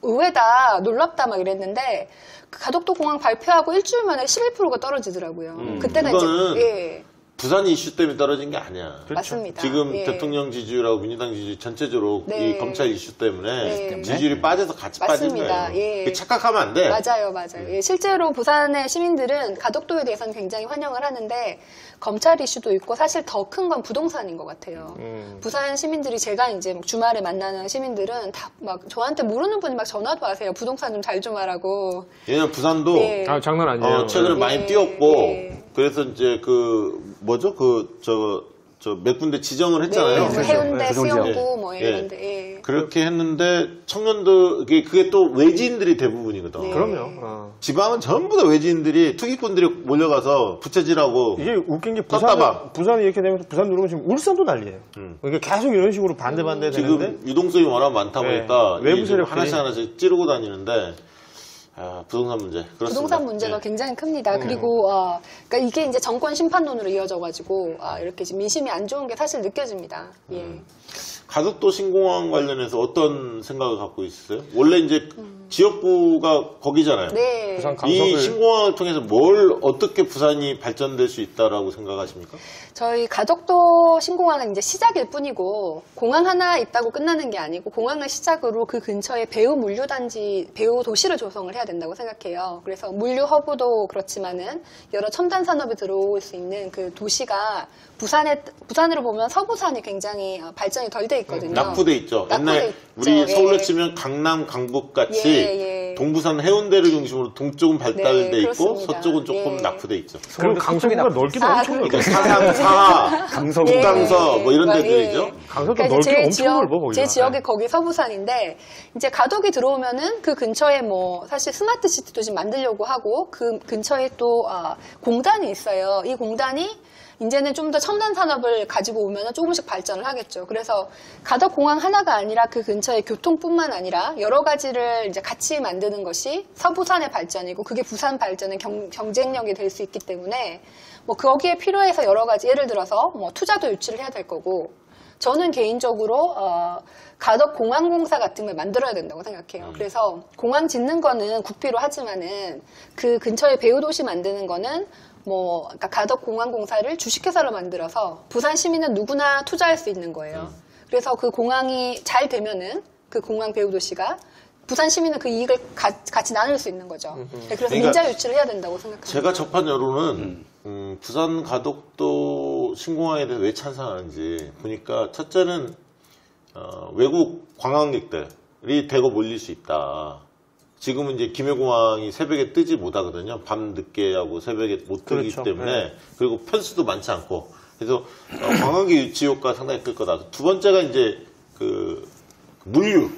의외다, 놀랍다 막 이랬는데 그 가덕도 공항 발표하고 일주일 만에 11%가 떨어지더라고요. 그때는 그거는 이제 부산 이슈 때문에 떨어진 게 아니야. 맞습니다. 지금 예. 대통령 지지율하고 민주당 지지율 전체적으로 네. 이 검찰 이슈 때문에 네. 지지율이 빠져서 같이 빠진 맞습니다. 거예요. 예. 그게 착각하면 안 돼. 맞아요. 예, 실제로 부산의 시민들은 가덕도에 대해서는 굉장히 환영을 하는데 검찰 이슈도 있고 사실 더 큰 건 부동산인 것 같아요. 부산 시민들이 제가 이제 주말에 만나는 시민들은 다 막 저한테 모르는 분이 막 전화도 하세요. 부동산 좀 잘 좀 하라고. 왜냐면 부산도 예. 장난 아니에요. 최근에 예. 많이 뛰었고 예. 그래서 이제 그 뭐죠? 저 몇 군데 지정을 했잖아요. 네, 해운대, 네, 수영구 뭐 예. 이런데. 예. 그렇게 했는데 청년들 그게 또 외지인들이 대부분이거든. 네. 그럼요. 지방은 전부 다 외지인들이 투기꾼들이 몰려가서 부채질하고 이게 웃긴 게 떴다방. 부산이 이렇게 되면 부산 누르면 지금 울산도 난리예요. 그러니까 계속 이런 식으로 반대 되는데 지금 유동성이 워낙 많다 네. 보니까 외부 이게 지금 세력들이- 하나씩 찌르고 다니는데 부동산 문제. 그렇습니다. 부동산 문제가 예. 굉장히 큽니다. 그리고 그러니까 이게 이제 정권 심판론으로 이어져가지고 이렇게 지금 민심이 안 좋은 게 사실 느껴집니다. 예. 가덕도 신공항 관련해서 어떤 생각을 갖고 있어요? 원래 이제 지역구가 거기잖아요. 네. 부산 이 강석을 신공항을 통해서 뭘 어떻게 부산이 발전될 수 있다라고 생각하십니까? 저희 가덕도 신공항은 이제 시작일 뿐이고 공항 하나 있다고 끝나는 게 아니고 공항을 시작으로 그 근처에 배후 물류단지, 배후 도시를 조성을 해야 된다고 생각해요. 그래서 물류 허브도 그렇지만은 여러 첨단 산업이 들어올 수 있는 그 도시가 부산으로 보면 서부산이 굉장히 발전이 덜 돼 있거든요. 낙후돼 있죠. 낙후돼 옛날 있죠. 우리 서울로 예. 치면 강남, 강북 같이 예. 동부산 해운대를 중심으로 동쪽은 발달돼 네, 있고 그렇습니다. 서쪽은 조금 예. 낙후돼 있죠. 그리고 강서구가 넓기도 엄청 그러니까 넓어요. 사상, 사하, 강서구. 예. 북강서 뭐 이런 예. 데들이죠. 강서도 그러니까 넓기 이제 제 엄청 지역, 넓어 보이죠. 제 지역이 거기 서부산인데 이제 가덕이 들어오면은 그 근처에 뭐 사실 스마트 시티도 지금 만들려고 하고 그 근처에 또 공단이 있어요. 이 공단이 이제는 좀 더 첨단 산업을 가지고 오면 조금씩 발전을 하겠죠. 그래서 가덕 공항 하나가 아니라 그 근처의 교통뿐만 아니라 여러 가지를 이제 같이 만드는 것이 서부산의 발전이고 그게 부산 발전의 경쟁력이 될 수 있기 때문에 뭐 거기에 필요해서 여러 가지 예를 들어서 뭐 투자도 유치를 해야 될 거고 저는 개인적으로 가덕 공항공사 같은 걸 만들어야 된다고 생각해요. 그래서 공항 짓는 거는 국비로 하지만은 그 근처에 배후 도시 만드는 거는 그러니까 가덕 공항공사를 주식회사로 만들어서 부산 시민은 누구나 투자할 수 있는 거예요. 그래서 그 공항이 잘 되면은 그 공항 배후 도시가 부산 시민은 그 이익을 같이 나눌 수 있는 거죠. 네, 그래서 그러니까 민자 유치를 해야 된다고 생각합니다. 제가 접한 여론은 부산 가덕도 신공항에 대해서 왜 찬성하는지 보니까 첫째는 외국 관광객들이 대거 몰릴 수 있다. 지금은 이제 김해공항이 새벽에 뜨지 못하거든요. 밤 늦게 하고 새벽에 못 뜨기 그렇죠. 때문에 네. 그리고 편수도 많지 않고 그래서 관광객 유치 효과가 상당히 클 거다. 두 번째가 이제 그 물류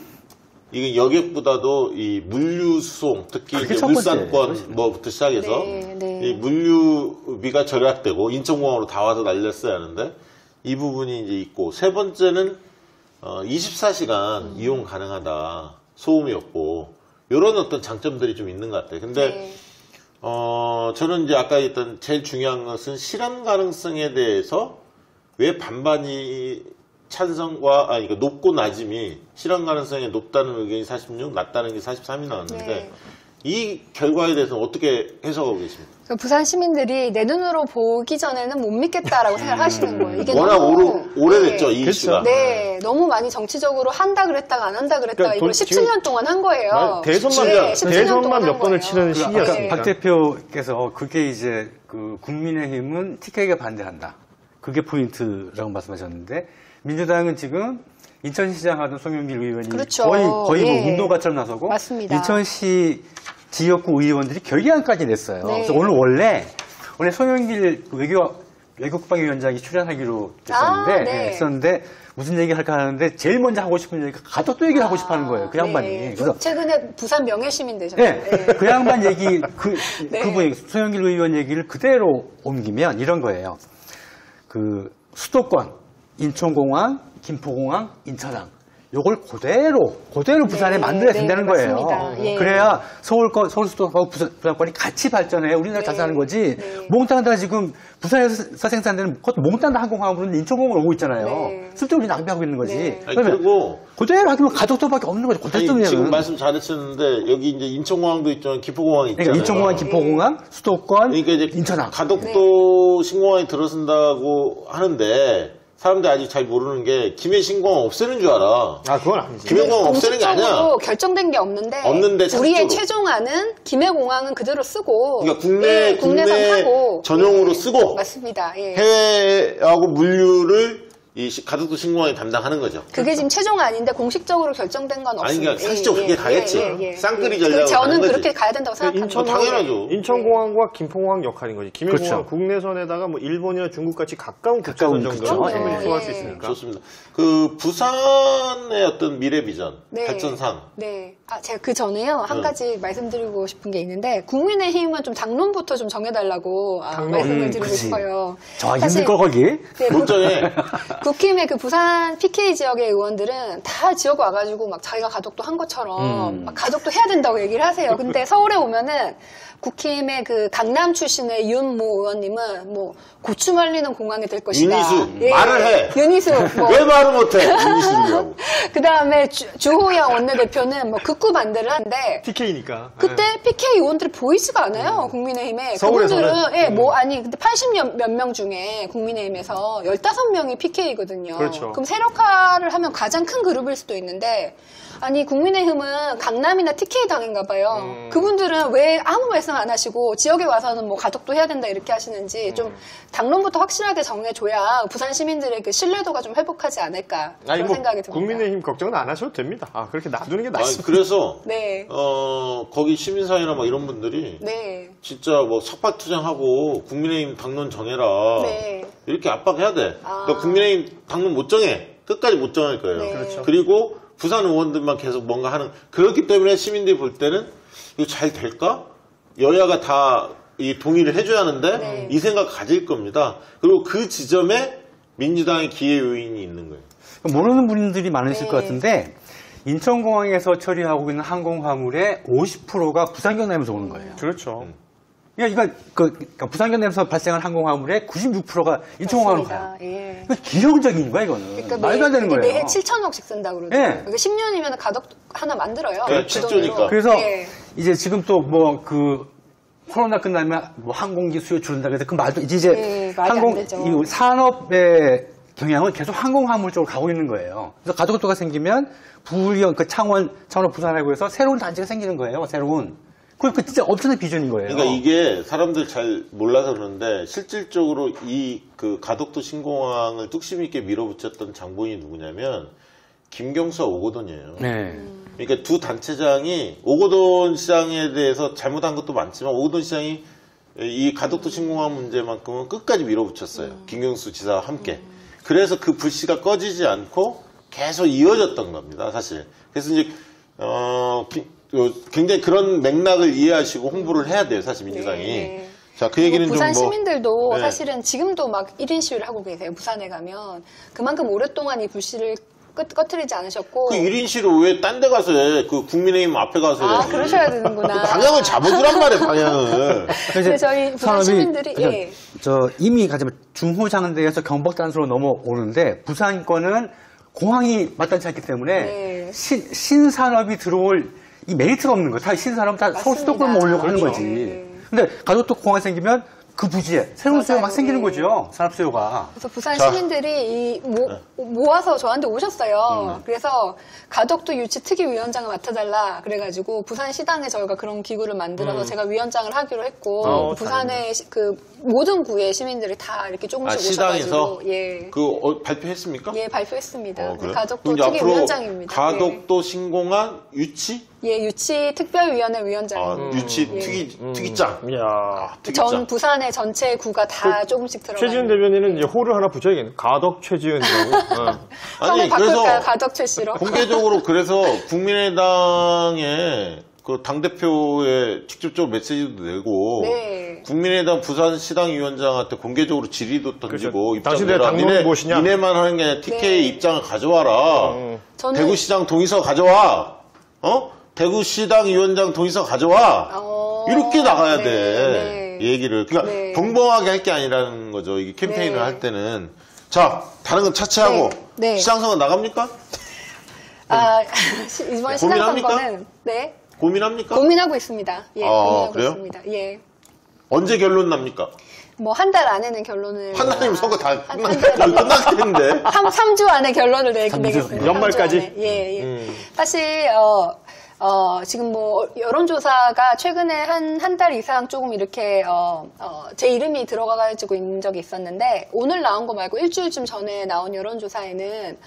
이게 여객보다도 이 물류 수송 특히 그게 이제 첫 번째. 울산권 뭐부터 시작해서 네. 이 물류비가 절약되고 인천공항으로 다 와서 날렸어야 하는데 이 부분이 이제 있고 세 번째는 24시간 이용 가능하다 소음이 없고 이런 어떤 장점들이 좀 있는 것 같아요. 근데 네. 저는 이제 아까 했던 제일 중요한 것은 실현 가능성에 대해서 왜 반반이 찬성과 그러니까 높고 낮음이 실현 가능성이 높다는 의견이 46, 낮다는 게 43이 나왔는데 네. 이 결과에 대해서는 어떻게 해석하고 계십니까? 부산 시민들이 내 눈으로 보기 전에는 못 믿겠다라고 생각하시는 거예요. 이게 워낙 너무 오래됐죠, 네. 이 이슈가. 네, 너무 많이 정치적으로 한다 그랬다가 안 한다 그랬다가 그러니까 이걸 17년 동안 한 거예요. 대선만 네, 17년 대선만 동안 몇 한 번을 거예요. 치르는 아까 시기였으니까. 박 대표께서 그게 이제 그 국민의힘은 TK가 반대한다. 그게 포인트라고 말씀하셨는데 민주당은 지금 인천시장 하던 송영길 의원이 그렇죠. 거의 예. 뭐 운동가처럼 나서고 맞습니다. 인천시 지역구 의원들이 결의안까지 냈어요. 네. 그래서 오늘 원래 송영길 외교국방위원장이 출연하기로 됐었는데 네. 했었는데 무슨 얘기 할까 하는데 제일 먼저 하고 싶은 얘기가 가덕도 얘기를 하고 싶어하는 거예요. 그 양반이. 네. 그래서 최근에 부산 명예시민 되셨어요. 네, 그 양반 얘기, 네. 그분이 송영길 의원 얘기를 그대로 옮기면 이런 거예요. 그 수도권, 인천공항, 김포공항, 인천항. 요걸 그대로 부산에 네, 만들어야 네, 된다는 거예요. 맞습니다. 예. 그래야 서울 수도하고 부산권이 같이 발전해. 우리나라 잘 사는 거지. 네. 몽땅 다 지금 부산에서 생산되는 그것도 몽땅 다 항공화물은 인천공항으로 오고 있잖아요. 네. 쓸데없이 낭비하고 있는 거지. 네. 아니, 그러면 그리고 그대로 하기면 가덕도밖에 없는 거죠. 아니, 그대로 지금 말씀 잘하셨는데 여기 이제 인천공항도 있지만 김포공항이 있잖아요. 그러니까 인천공항, 김포공항, 수도권, 그러니까 이제 인천항. 가덕도 신공항에 들어선다고 하는데 사람들이 아직 잘 모르는 게 김해 신공항 없애는 줄 알아. 그건 아니지. 김해공항 없애는 게 아니야. 공식적으로 결정된 게 없는데, 없는데 우리의 상식적으로. 최종안은 김해공항은 그대로 쓰고 그러니까 국내선 국내 하고 전용으로 예. 쓰고 맞습니다. 예. 해외하고 물류를 가덕도 신공항이 담당하는 거죠. 그게 지금 최종안인데 공식적으로 결정된 건 아니, 없습니다. 그러니까 상식적으로 그게 가겠지. 쌍끌이 전략으로 저는 가는 거지. 그렇게 가야 된다고 생각합니다. 당연하죠. 인천공항과 김포공항 역할인 거지. 김해공항 그렇죠. 국내선에다가 뭐 일본이나 중국 같이 가까운 가까운 국제선 그쵸. 정도 충분히 예. 수할 수 있으니까. 좋습니다. 그 부산의 어떤 미래 비전, 네. 발전상. 네. 제가 그 전에요. 한 가지 말씀드리고 싶은 게 있는데, 국민의힘은 좀 당론부터 좀 정해달라고 말씀을 드리고 그치. 싶어요. 정하기 사실 힘들 거 거기. 네, 못 정해. 국힘의 그 부산 PK 지역의 의원들은 다 지역 와가지고 막 자기가 가덕도 한 것처럼 막 가덕도 해야 된다고 얘기를 하세요. 근데 서울에 오면은 국힘의 그 강남 출신의 윤모 의원님은 뭐 고추 말리는 공항이 될 것이다. 윤희수 말을 해. 윤희수. 뭐 왜 말을 못해? 윤희수라고. 그 다음에 주호영 원내대표는 뭐 극구 반대를 하는데 TK니까. 그때 PK 의원들이 보이지가 않아요. 국민의힘에. 서울에서는? 그분들은 예, 뭐 아니 근데 80몇 명 중에 국민의힘에서 15명이 PK거든요. 그렇죠. 그럼 세력화를 하면 가장 큰 그룹일 수도 있는데 아니 국민의힘은 강남이나 TK 당인가 봐요. 그분들은 왜 아무 말씀 안 하시고 지역에 와서는 뭐 가덕도 해야 된다 이렇게 하시는지 좀 당론부터 확실하게 정해줘야 부산 시민들의 그 신뢰도가 좀 회복하지 않을까 그런 아니 뭐 생각이 듭니다. 국민의힘 걱정은 안 하셔도 됩니다. 그렇게 놔두는 게 아니, 낫습니다. 그래서 네. 거기 시민사회나 막 이런 분들이 네. 진짜 뭐 삭발 투쟁하고 국민의힘 당론 정해라. 네. 이렇게 압박해야 돼. 그러니까 국민의힘 당론 못 정해. 끝까지 못 정할 거예요. 네. 그렇죠. 그리고 부산 의원들만 계속 뭔가 하는 그렇기 때문에 시민들이 볼 때는 이거 잘 될까? 여야가 다 이 동의를 해줘야 하는데 네. 이 생각 가질 겁니다. 그리고 그 지점에 민주당의 기회 요인이 있는 거예요. 모르는 분들이 많으실 네. 것 같은데 인천공항에서 처리하고 있는 항공화물의 50%가 부산 경남에서 오는 거예요. 그렇죠. 그러니까 부산 경남에서 발생한 항공화물의 96%가 인천공항으로 가요. 맞습니다. 예. 이거 기형적인 거야 이거는. 그러니까 말도 안 되는 이게 거예요. 매해 7천억씩 쓴다 그러더라고요. 네. 그러니까 10년이면 가덕 하나 만들어요. 네, 그 돈으로. 7조니까. 그래서 예. 이제 지금 또 뭐 코로나 끝나면 뭐 항공기 수요 줄는다 그래서 그 말도 이제 네, 말이 안 되죠. 이 산업의 경향은 계속 항공화물 쪽으로 가고 있는 거예요. 그래서 가덕도가 생기면 부울경 그 창원 부산하고 해서 새로운 단지가 생기는 거예요. 새로운. 그 진짜 엄청난 비전인 거예요. 그러니까 이게 사람들 잘 몰라서 그러는데 실질적으로 이 그 가덕도 신공항을 뚝심 있게 밀어붙였던 장본인이 누구냐면 김경수와 오거돈이에요. 네. 그러니까 두 단체장이 오거돈 시장에 대해서 잘못한 것도 많지만 오거돈 시장이 이 가덕도 신공항 문제만큼은 끝까지 밀어붙였어요. 김경수 지사와 함께. 그래서 그 불씨가 꺼지지 않고 계속 이어졌던 겁니다, 사실. 그래서 이제 굉장히 그런 맥락을 이해하시고 홍보를 해야 돼요, 사실 민주당이. 네. 자, 그 얘기는 좀 부산 뭐. 시민들도 네. 사실은 지금도 막 1인 시위를 하고 계세요. 부산에 가면. 그만큼 오랫동안 이 불씨를 꺼트리지 않으셨고. 그 1인 시로 왜 딴 데 가서 해? 그 국민의힘 앞에 가서 해야지. 그러셔야 되는구나. 그 방향을 잡아두란 말이에요, 방향을. 근데 저희 부산 시민들이 예. 이미 가자면 중호장대에서 경복단수로 넘어오는데 부산 거는 공항이 마땅치 않기 때문에 네. 신산업이 들어올 이 메리트가 없는 거예요. 다 신산업 다 서울 맞습니다. 수도권만 오려고 하는 거지. 네. 근데 가덕도 공항이 생기면 그 부지에 새로운 수요가 막 맞아요. 생기는 네. 거죠. 산업 수요가. 그래서 부산 자. 시민들이 모아서 저한테 오셨어요. 그래서 가덕도 유치 특위위원장을 맡아달라 그래가지고 부산 시당에 저희가 그런 기구를 만들어서 제가 위원장을 하기로 했고 부산의 그 모든 구의 시민들이 다 이렇게 조금씩 시당에서 오셔가지고 예. 발표했습니까? 예, 발표했습니다. 그래요? 가덕도 그럼 이제 앞으로 특위위원장입니다. 가덕도 신공항 유치? 예, 유치 특별위원회 위원장입니다. 유치 특위장. 이야. 전 부산의 전체 구가 다 조금씩 들어가요. 최지은 대변인은 이제 호를 하나 붙여야겠네. 가덕 최지은이라고. 성을 바꿀까요? 가덕 최 씨로? 공개적으로 그래서 국민의당에 그 당대표에 직접적으로 메시지도 내고 네. 국민의당 부산시당위원장한테 공개적으로 질의도 던지고 입장 당신들 내라. 당론이 무엇이냐? 니네만 하는 게 아니라 TK 네. 입장을 가져와라. 저는 대구시장 동의서 가져와. 대구시당 위원장 동의서 가져와. 이렇게 나가야 네, 돼. 네. 얘기를. 그러니까 네. 벙벙하게 할 게 아니라는 거죠. 이게 캠페인을 네. 할 때는. 자, 다른 건 차치하고 네. 네. 시장선거 나갑니까? 이번 시장 고민합니까? 선거는 네. 고민합니까? 고민하고 있습니다. 예, 고민하고 그래요? 있습니다. 예. 언제 결론 납니까? 뭐 한 달 안에는 결론을 판단님 선거 다 한 달. 끝났겠는데. 3주 안에 결론을 내겠습니다. 연말까지? 3주 안에. 예, 예. 음. 사실 지금 뭐 여론조사가 최근에 한 달 이상 조금 이렇게 제 이름이 들어가가지고 있는 적이 있었는데 오늘 나온 거 말고 일주일쯤 전에 나온 여론조사에는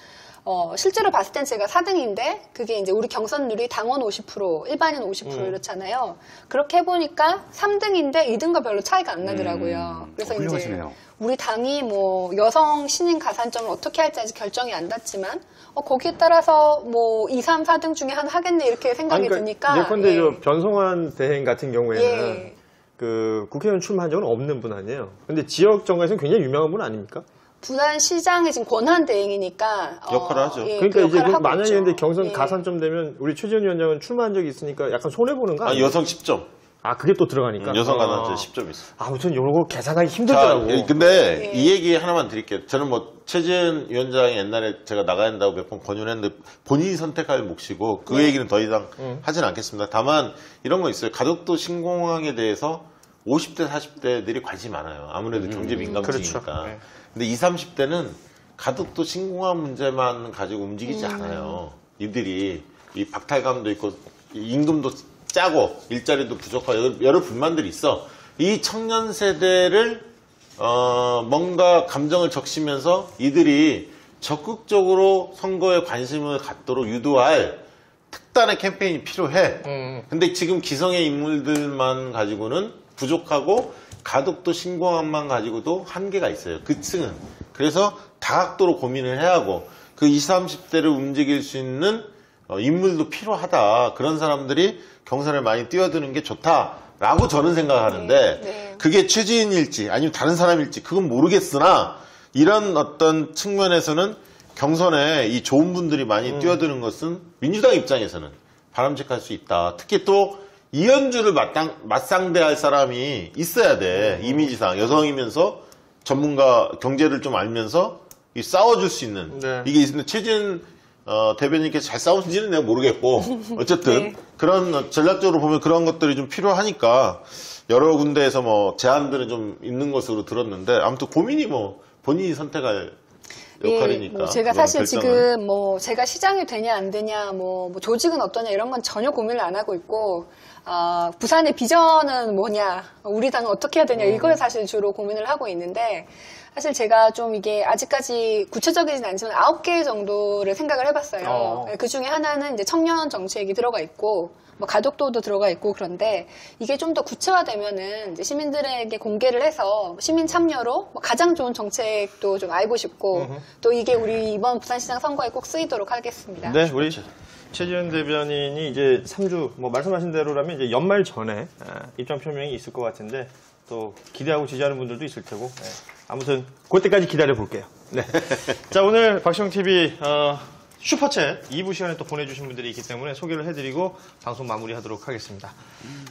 실제로 봤을 땐 제가 4등인데 그게 이제 우리 경선률이 당원 50%, 일반인 50% 이렇잖아요. 그렇게 해보니까 3등인데 2등과 별로 차이가 안 나더라고요. 그래서 이제 훌륭하시네요. 우리 당이 뭐 여성 신인 가산점을 어떻게 할지 아직 결정이 안 났지만 거기에 따라서 뭐 2, 3, 4등 중에 하나 하겠네 이렇게 생각이 드니까 예컨대 예. 저 변성환 대행 같은 경우에는 예. 그 국회의원 출마한 적은 없는 분 아니에요. 근데 지역 정가에서는 굉장히 유명한 분 아닙니까? 부산시장의 지금 권한 대행이니까 역할을 하죠. 예, 그러니까 그 이제 역할을 하고 만약에 있죠. 근데 경선 예. 가산점 되면 우리 최재현 위원장은 출마한 적이 있으니까 약간 손해 보는 거 아, 아니에요? 여성 10점. 아 그게 또 들어가니까 여성 가산점 10점 있어. 아무튼 요거 계산하기 자, 힘들더라고. 근데 예. 이 얘기 하나만 드릴게요. 저는 뭐 최재현 위원장이 옛날에 제가 나가야 한다고 몇 번 권유를 했는데 본인이 선택할 몫이고 그 얘기는 더 이상 하진 않겠습니다. 다만 이런 거 있어요. 가덕도 신공항에 대해서 50대, 40대들이 관심이 많아요. 아무래도 경제 민감지니까. 그렇죠. 네. 근데 20, 30대는 가덕도 신공항 문제만 가지고 움직이지 않아요. 이들이 이 박탈감도 있고 임금도 짜고 일자리도 부족하고 여러 불만들이 있어. 이 청년 세대를 뭔가 감정을 적시면서 이들이 적극적으로 선거에 관심을 갖도록 유도할 특단의 캠페인이 필요해. 근데 지금 기성의 인물들만 가지고는 부족하고 가덕도 신공항만 가지고도 한계가 있어요. 그 층은. 그래서 다각도로 고민을 해야 하고 그 20, 30대를 움직일 수 있는 인물도 필요하다. 그런 사람들이 경선에 많이 뛰어드는 게 좋다라고 저는 생각하는데 네. 그게 최지인일지 아니면 다른 사람일지 그건 모르겠으나 이런 어떤 측면에서는 경선에 이 좋은 분들이 많이 뛰어드는 것은 민주당 입장에서는 바람직할 수 있다. 특히 또 이현주를 맞상대할 사람이 있어야 돼. 이미지상 여성이면서 전문가 경제를 좀 알면서 싸워줄 수 있는 네. 이게 있는데 최진 대변인께서 잘 싸우는지는 내가 모르겠고 어쨌든 네. 그런 전략적으로 보면 그런 것들이 좀 필요하니까 여러 군데에서 뭐 제안들은 좀 있는 것으로 들었는데 아무튼 고민이 뭐 본인이 선택할 역할이니까. 뭐 제가 그런 사실 결정은. 지금 뭐 제가 시장이 되냐 안 되냐 뭐 조직은 어떠냐 이런 건 전혀 고민을 안 하고 있고 부산의 비전은 뭐냐 우리 당은 어떻게 해야 되냐 이걸 사실 주로 고민을 하고 있는데 사실 제가 좀 이게 아직까지 구체적이진 않지만 9개 정도를 생각을 해봤어요. 그 중에 하나는 이제 청년 정책이 들어가 있고 뭐 가덕도도 들어가 있고 그런데 이게 좀 더 구체화되면은 이제 시민들에게 공개를 해서 시민 참여로 뭐 가장 좋은 정책도 좀 알고 싶고 또 이게 우리 이번 부산시장 선거에 꼭 쓰이도록 하겠습니다. 네, 우리 최지현 대변인이 이제 3주, 뭐 말씀하신 대로라면 이제 연말 전에 입장 표명이 있을 것 같은데 또 기대하고 지지하는 분들도 있을 테고 아무튼 그때까지 기다려 볼게요. 네. 자, 오늘 박시영TV 슈퍼챗 2부 시간에 또 보내주신 분들이 있기 때문에 소개를 해드리고 방송 마무리하도록 하겠습니다.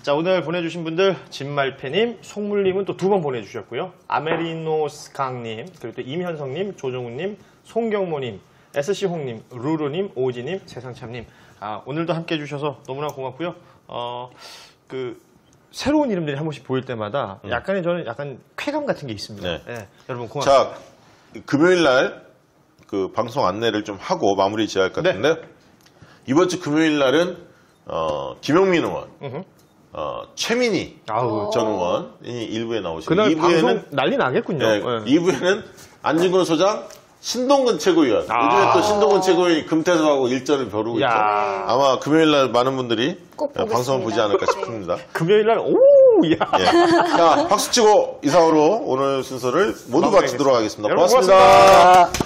자, 오늘 보내주신 분들 진말패님, 송물님은 또 2번 보내주셨고요. 아메리노스강님, 그리고 또 임현성님, 조정훈님, 송경모님, SC홍님, 루루님, 오지님, 세상참님. 오늘도 함께 해주셔서 너무나 고맙고요. 새로운 이름들이 한 번씩 보일 때마다 저는 약간 쾌감 같은 게 있습니다. 네. 네, 여러분 고맙습니다. 자, 금요일 날 그 방송 안내를 좀 하고 마무리 지어야 할 것 같은데 이번 주 금요일 날은 김영민 의원, 최민희 아우, 전 의원이 1부에 나오시고 그날 2부에는 방송 난리 나겠군요. 네, 2부에는 안진걸 소장, 신동근 최고위원. 요즘에 또 신동근 최고위원이 금태섭하고 일전을 벼르고 있죠. 야. 아마 금요일 날 많은 분들이 꼭 방송을 보겠습니다. 보지 않을까 네. 싶습니다. 금요일 날, 오, 야. 예. 자, 박수 치고 이상으로 오늘 순서를 모두 마무리하겠습니다. 마치도록 하겠습니다. 여러분 고맙습니다. 고맙습니다.